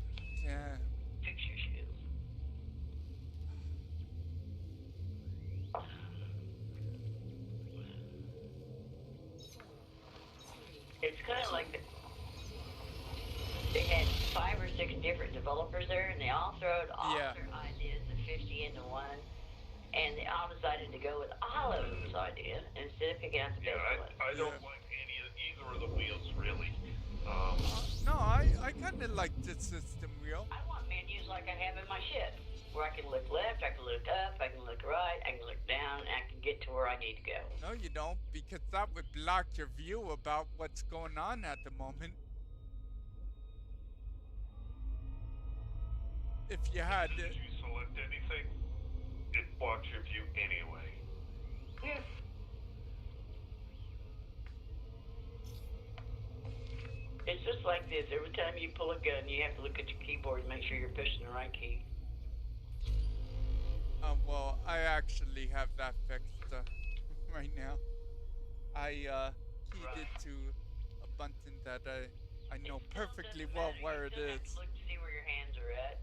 Yeah. fix your shields. It's kind of like they had 5 or 6 different developers there, and they all throwed all Yeah. their ideas of 50 into one, and they all decided to go with all of them's idea instead of picking out the best one. I don't like either of the wheels really. No, I kind of like the system wheel. I want menus like I have in my ship, where I can look left, I can look up, I can look right, I can look down, and I can get to where I need to go. No, you don't, because that would block your view about what's going on at the moment. If you had If you select anything, it blocks your view anyway. Yeah. It's just like this. Every time you pull a gun, you have to look at your keyboard and make sure you're pushing the right key. well, I actually have that fixed right now. I keyed it to a button that I know perfectly well where it is. You still have to look to see where your hands are at.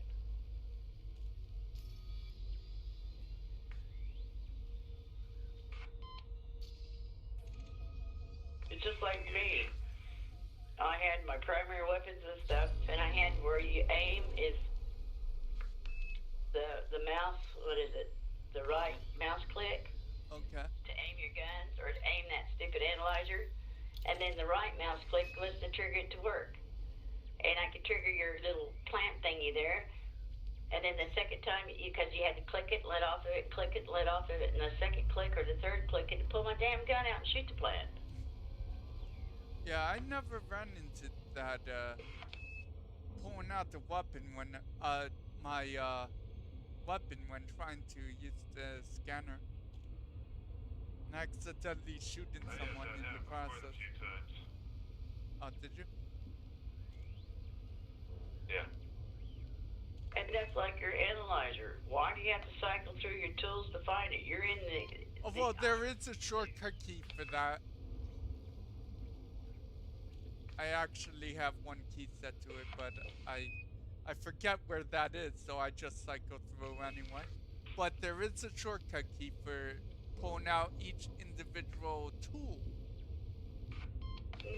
It's just like me. I had my primary weapons and stuff, and I had where you aim is the mouse. What is it? The right mouse click Okay. to aim your guns or to aim that stupid analyzer, and then the right mouse click lets the trigger it to work. And I could trigger your little plant thingy there, and then the second time, because you had to click it, let off of it, click it, let off of it, and the second click or the third click, and pull my damn gun out and shoot the plant. Yeah, I never ran into that pulling out the weapon when my weapon when trying to use the scanner and accidentally shooting someone in the process. Quite a few times. Oh, did you? Yeah. And that's like your analyzer. Why do you have to cycle through your tools to find it? You're in the... Oh, well, there is a shortcut key for that. I actually have one key set to it, but I forget where that is, so I just cycle through anyway. But there is a shortcut key for pulling out each individual tool.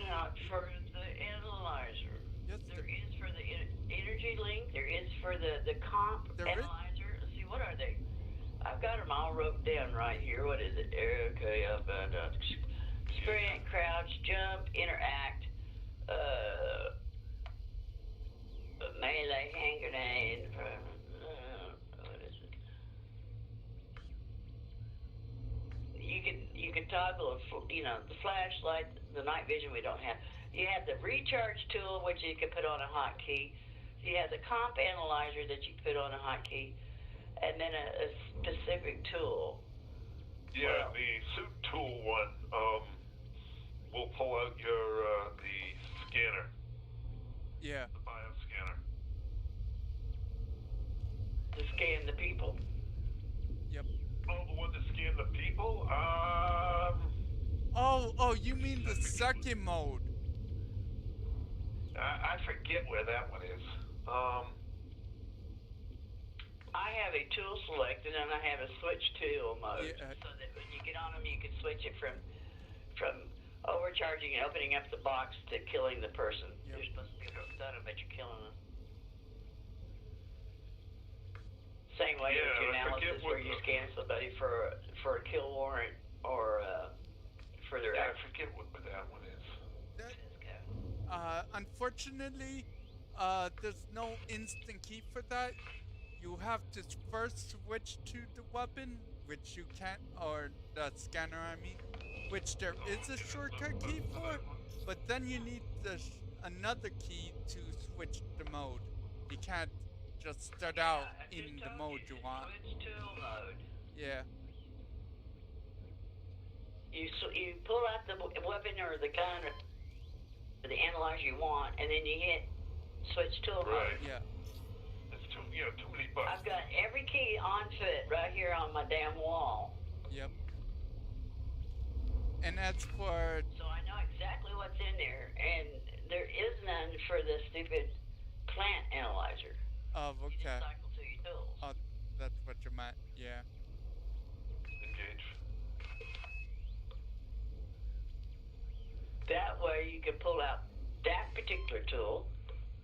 Not for the analyzer. Yes, There is for the energy link. There is for the comp There is? analyzer. Let's see, what are they? I've got them all wrote down right here. What is it? Okay, up and down. Sprint, crouch, jump, interact, melee, hand grenade. What is it? You can toggle the flashlight, the night vision we don't have. You have the recharge tool, which you can put on a hotkey. You have the comp analyzer that you put on a hotkey, and then a specific tool. Yeah, the suit tool one will pull out your the scanner, Yeah. the bioscanner. To scan the people. Yep. Oh, the one to scan the people? Oh, you mean the second mode? I forget where that one is. I have a tool selected and I have a switch tool mode, Yeah. so that when you get on them, you can switch it from overcharging and opening up the box to killing the person. Yep. You're supposed to be able to stun them, but you're killing them. Same way Yeah, with your I forget analysis, what where you the- scan somebody for a kill warrant or for their Yeah, I forget what that one is. Unfortunately, there's no instant key for that. You have to first switch to the weapon, which you can't, or the scanner, I mean, which there is a shortcut key for, but then you need another key to switch the mode. You can't just start out in the mode you want. Switch tool mode. Yeah. you pull out the weapon or the gun or the analyzer you want, and then you hit switch tool mode. Right. Yeah. It's too many buttons. I've got every key on foot right here on my damn wall. Yep. And as for So I know exactly what's in there, and there is none for the stupid plant analyzer. oh, You okay. just cycle through your tools. Oh, that's what you meant. Yeah. Engage. That way you can pull out that particular tool,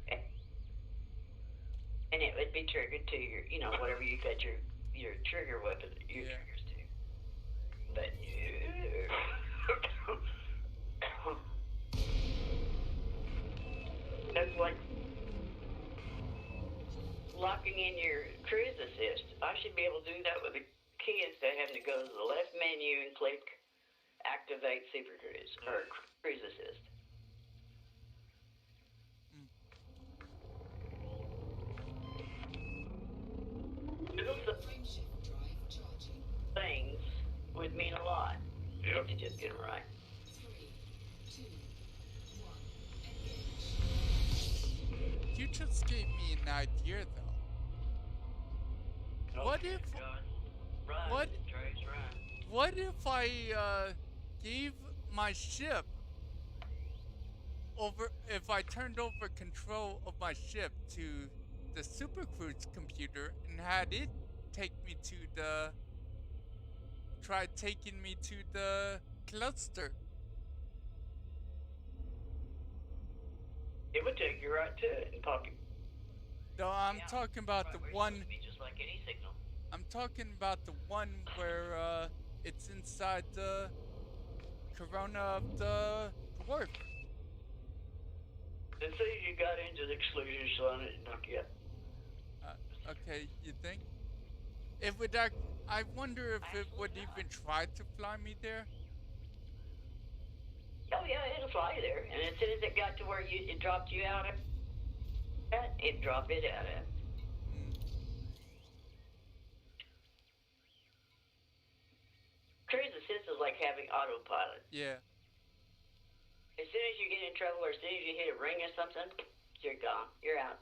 and it would be triggered to your, whatever you got your trigger weapon, your Yeah. triggers to. But that's like locking in your cruise assist. I should be able to do that with a key instead of having to go to the left menu and click activate Super Cruise or Cruise Assist. Little things would mean a lot. Yep. If you just get them right. 3, 2, 1, engage. You just gave me an idea, though. What if- Run, what- Trace, run. What if I gave my ship over? If I turned over control of my ship to the Super Cruise computer and had it take me to the. Try taking me to the cluster. It would take you right to it and pop you. No, I'm Yeah, talking about right the where it's one. supposed to be, just like any signal. I'm talking about the one where it's inside the corona of the dwarf. And say you got into the exclusion zone and knock you up. Okay, you think? It would act. I wonder if it would even try to fly me there. Oh yeah, it'll fly you there. And as soon as it got to where it dropped you out of that, it'd drop it out of. Mm. Cruise assist is like having autopilot. Yeah. As soon as you get in trouble or as soon as you hit a ring or something, you're gone. You're out.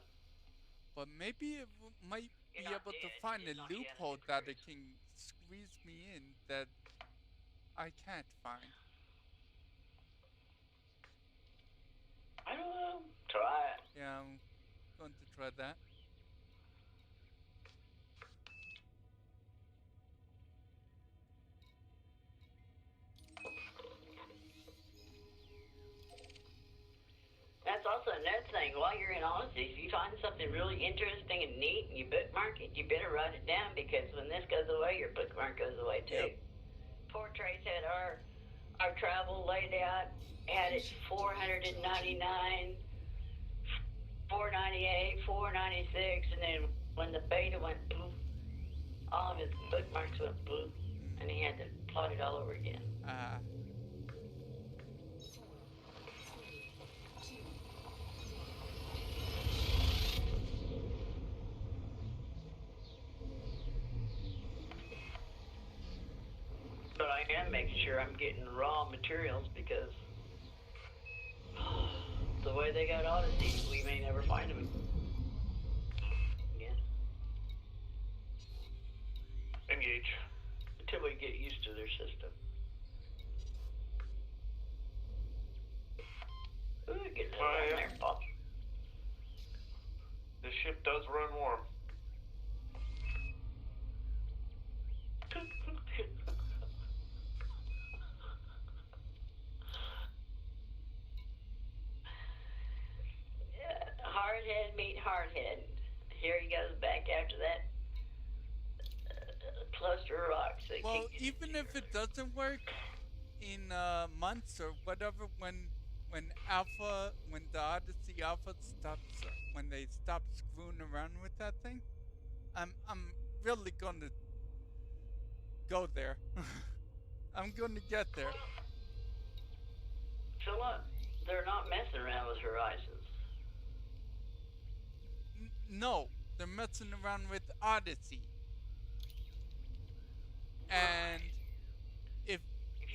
But maybe it might be You're not able to dead, find you a just knocked you out of loophole the that it cruise. can squeeze me in that I can't find. I don't know. Try it. Yeah, I'm going to try that. That's also another thing. While you're in Odyssey, if you find something really interesting and neat and you bookmark it, you better write it down because when this goes away, your bookmark goes away too. Yep. Poor Trace had our travel laid out, had it 499, 498, 496, and then when the beta went boom, all of his bookmarks went boom, and he had to plot it all over again. Ah. 4, 3, 2, 1, engage. But I am making sure I'm getting raw materials because the way they got Odyssey, we may never find them again. Engage. Until we get used to their system. Ooh, get that Oh, on yeah. there, Pop. The ship does run warm. Hardhead meet hardhead. Here he goes back after that cluster of rocks. That Well, kicked even into if it doesn't work in months or whatever, when the Odyssey Alpha stops, when they stop screwing around with that thing, I'm really going to go there. I'm going to get there. Philip, they're not messing around with Horizons. No, they're messing around with Odyssey. And if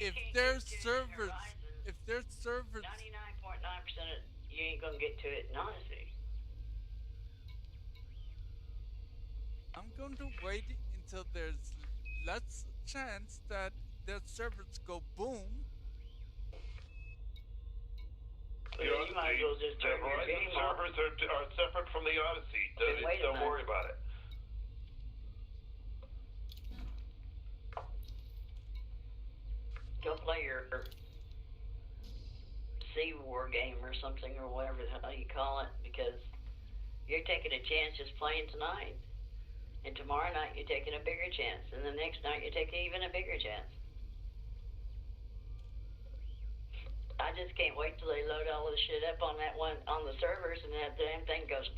if can't there's get to it in servers, Horizon, if there's servers, 99.9% of you ain't gonna get to it in Odyssey. I'm going to wait until there's less chance that their servers go boom. The Well, you might as well Odyssey, just the turn your Horizon game off. servers are separate from the Odyssey. Then wait a Don't minute. worry about it. Go play your Sea War game or something or whatever the hell you call it, because you're taking a chance just playing tonight. And tomorrow night you're taking a bigger chance. And the next night you're taking even a bigger chance. I just can't wait till they load all this shit up on that one on the servers and that damn thing goes.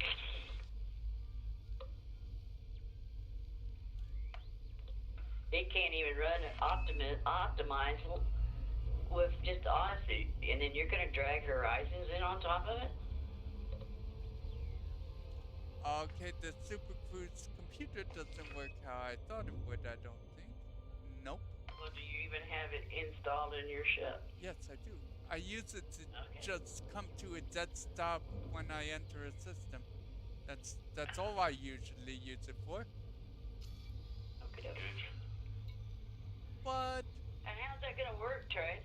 It can't even run optimize with just Odyssey, and then you're gonna drag Horizons in on top of it. Okay, the Super Cruise computer doesn't work how I thought it would, I don't think. Nope. Well, do you even have it installed in your ship? Yes, I do. I use it to Okay. just come to a dead stop when I enter a system. That's all I usually use it for. Okay. But And how's that gonna work, Trey?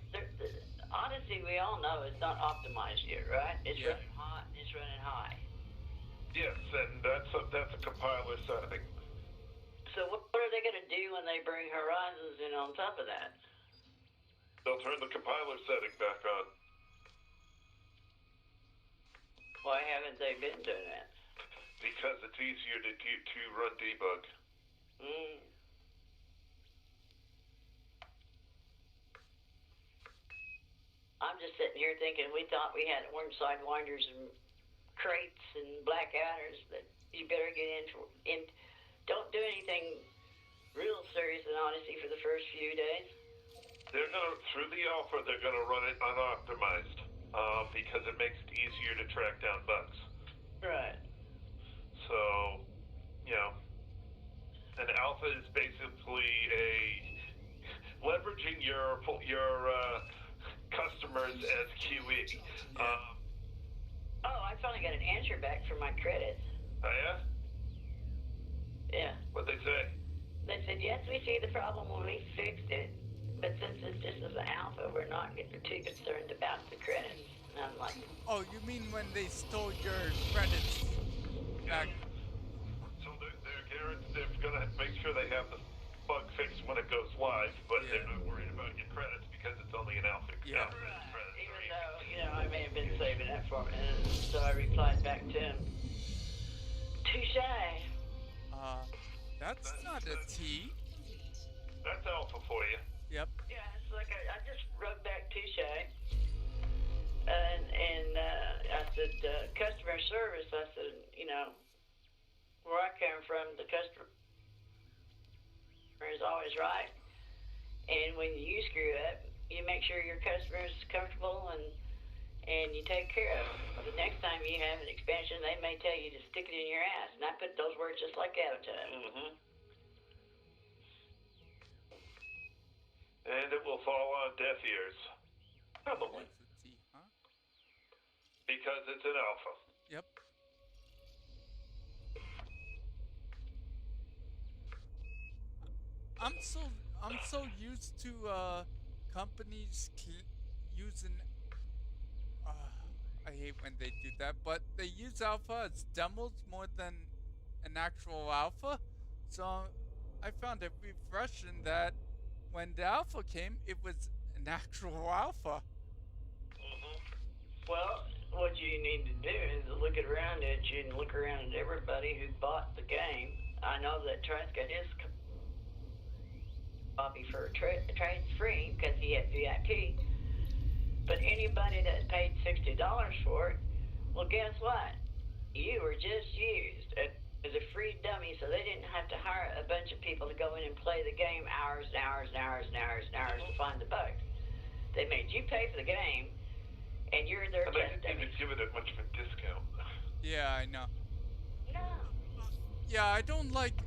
Odyssey, we all know it's not optimized yet, right? It's Yeah. running hot. It's running high. Yes, and that's a compiler setting. So what are they gonna do when they bring Horizons in on top of that? They'll turn the compiler setting back on. Why haven't they been doing that? Because it's easier to run debug. Mm. I'm just sitting here thinking we thought we had orange sidewinders and crates and black adders that you better get in. Don't do anything real serious in Odyssey for the first few days. Through the alpha, they're gonna run it unoptimized, because it makes it easier to track down bugs. Right. So, an alpha is basically leveraging your customers as QE. Oh, I finally got an answer back for my credits. Oh yeah? Yeah. What'd they say? They said, yes, we see the problem when we fixed it, but since it's just as an alpha, we're not too concerned about the credits. And I'm like, oh, you mean when they stole your credits back? So they're gonna make sure they have the bug fixed when it goes live, but Yeah. they're not worried about your credits because it's only an alpha. Yeah. Alpha credits even are easy. though, I may have been saving that for me. And so I replied back to him, touche. That's not a T. That's alpha for you. Yep. Yeah, it's like I just wrote back touche. And I said, customer service, I said, where I come from, the customer is always right. And when you screw up, you make sure your customer is comfortable and you take care of them. The next time you have an expansion, they may tell you to stick it in your ass. And I put those words just like that to them. Mm-hmm. And it will fall on deaf ears. Probably. That's a T, huh? Because it's an alpha. Yep. I'm so used to companies using. I hate when they do that, but they use alpha as demos more than an actual alpha. So I found it refreshing that when the alpha came, it was an actual alpha. Mm-hmm. Well, what you need to do is look around at you and look around at everybody who bought the game. I know that Trent's got his copy for trade free because he had VIP. But anybody that paid $60 for it, well, guess what? You were just used as a free dummy, so they didn't have to hire a bunch of people to go in and play the game hours and hours and hours and hours and hours to find the bugs. They made you pay for the game, and you're their And they test didn't even dummies. give it much of a discount. Yeah, I know. No. Yeah, I don't like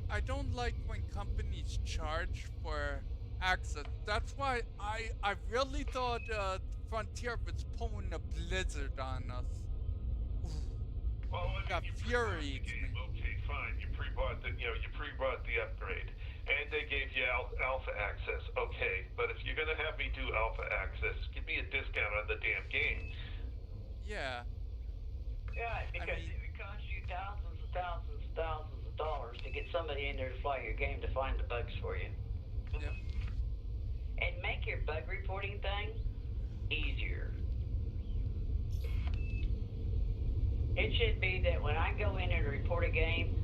when companies charge for access. That's why I really thought Frontier was pulling a blizzard on us. Well, I mean, That you pre-bought the infuriates game. me. Okay, fine. You pre-bought the upgrade, and they gave you alpha access. Okay, but if you're gonna have me do alpha access, give me a discount on the damn game. Yeah. Yeah, because mean- it would cost you thousands and thousands and thousands of dollars to get somebody in there to fly your game to find the bugs for you. Yep. And make your bug reporting thing easier. It should be that when I go in and report a game,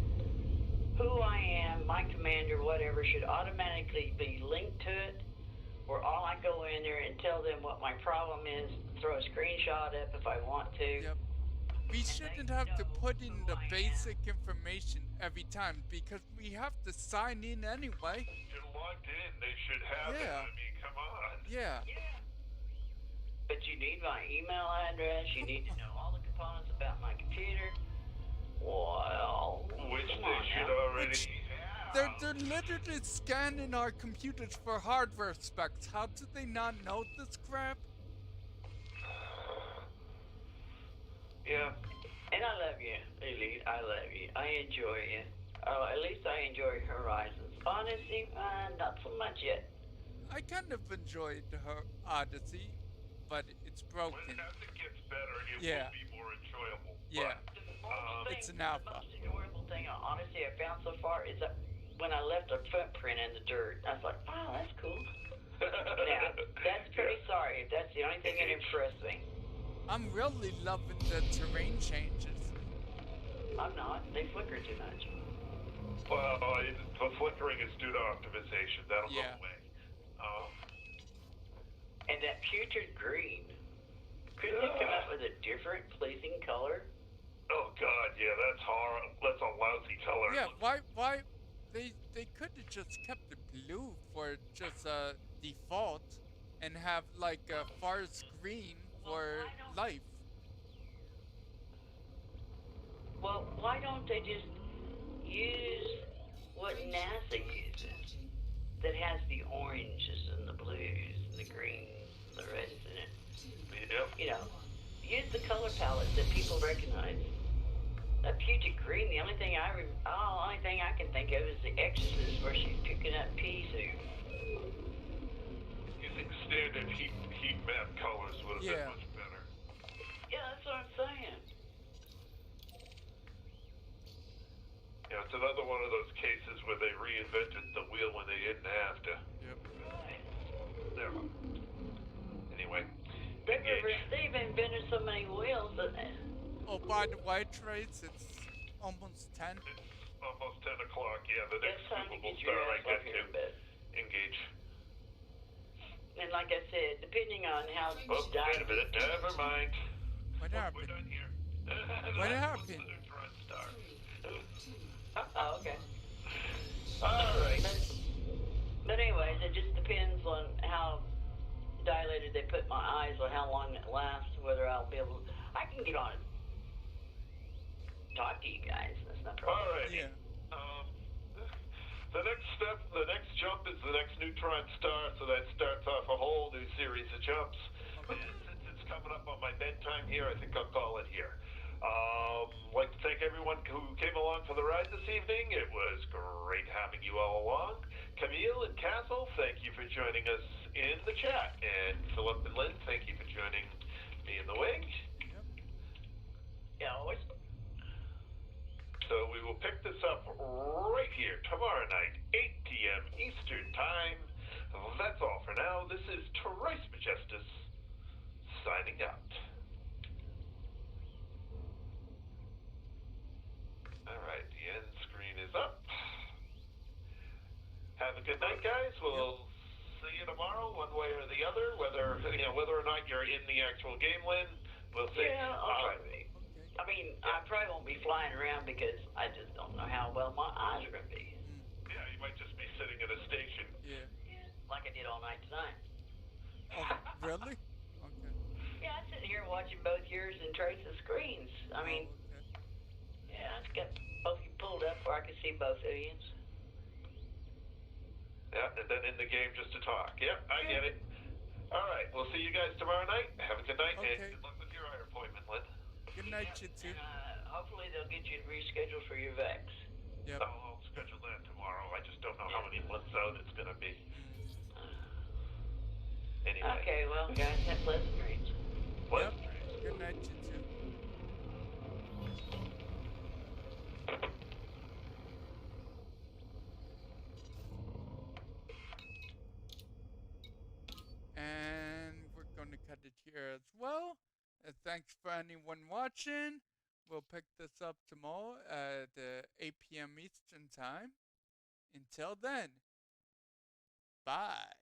who I am, my commander, whatever, should automatically be linked to it, where all I go in there and tell them what my problem is, throw a screenshot up if I want to. Yep. We shouldn't have to put in the basic information every time because we have to sign in anyway. You're logged in. They should have it. Yeah. I mean, come on. Yeah. But you need my email address, you need to know all the components about my computer. Well, Which come they on should now. already have. They're literally scanning our computers for hardware specs. How do they not know this crap? Yeah. And I love you, Elite. I love you. I enjoy you. Oh, at least I enjoy Horizons. Honestly, not so much yet. I kind of enjoyed her Odyssey, but it's When broken. as it gets better, it Yeah. will be more enjoyable. Yeah. The most It's an the alpha. most enjoyable thing, honestly, I found so far is that when I left a footprint in the dirt, I was like, wow, that's cool. Now, that's pretty sorry if that's the only thing that impressed me. I'm really loving the terrain changes. I'm not. They flicker too much. Well, the flickering is due to optimization. That'll Yeah. go away. And that putrid green. Couldn't you come up with a different, pleasing color? Oh God, yeah, that's horrible. That's a lousy color. Yeah, why they could have just kept it blue for just default and have like a forest green for life. Well, why don't they just use what NASA uses that has the oranges and the blues and the greens and the reds in it? Yep. You know, use the color palette that people recognize. That putrid green, the only thing I can think of is the Exorcist where she's picking up pea soup. Using standard heat map colors would have Yeah. been much better. Yeah, that's what I'm saying. Yeah, it's another one of those cases where they reinvented the wheel when they didn't have to. Yep. Never. Anyway, They've invented so many wheels that Oh, by the way, Trace, it's almost 10. it's almost 10 o'clock. Yeah, the it's next time to movable get your star I ass get off here in to bed. engage. And like I said, depending on how Oh, wait a minute. Never mind. What We're happened? done here. What happened? The neutron star. Oh, okay. All right. But anyways, it just depends on how dilated they put my eyes or how long it lasts, whether I'll be able. I can get on and talk to you guys. That's not a problem. All right. Yeah. The next step, the next jump is the next neutron star, so that starts off a whole new series of jumps. And since it's coming up on my bedtime here, I think I'll call it here. Like to thank everyone who came along for the ride this evening. It was great having you all along. Camille and Castle, thank you for joining us in the chat. And Philip and Lynn, thank you for joining me in the wing. Yep. Yeah, always. So we will pick this up right here tomorrow night, 8 p.m. Eastern Time. That's all for now. This is Trice Majestus signing out. All right, the end screen is up. Have a good night, guys. We'll see you tomorrow, one way or the other. Whether or not you're in the actual game, Lynn, we'll see. Yeah, I'll try to be. Okay. I mean, I probably won't be flying around because I just don't know how well my eyes are going to be. Yeah, you might just be sitting at a station. Yeah. Like I did all night tonight. Oh, really? Okay. Yeah, I'm sitting here watching both yours and Trace's screens. I mean, Oh, okay. yeah, I just got both of you pulled up where I could see both of you. Yeah, and then in the game just to talk. Yep, I Yeah. get it. All right, we'll see you guys tomorrow night. Have a good night, and Okay. good luck with your eye appointment, Lynn. Good night, Yep. you two. And hopefully they'll get you rescheduled for your Vex. Yep. I'll schedule that tomorrow. I just don't know how many months out it's going to be. Anyway. Okay, well, guys, have pleasant dreams. What? Yep. Good night, you two. And we're going to cut it here as well. Thanks for anyone watching. We'll pick this up tomorrow at 8 p.m. Eastern Time. Until then, bye.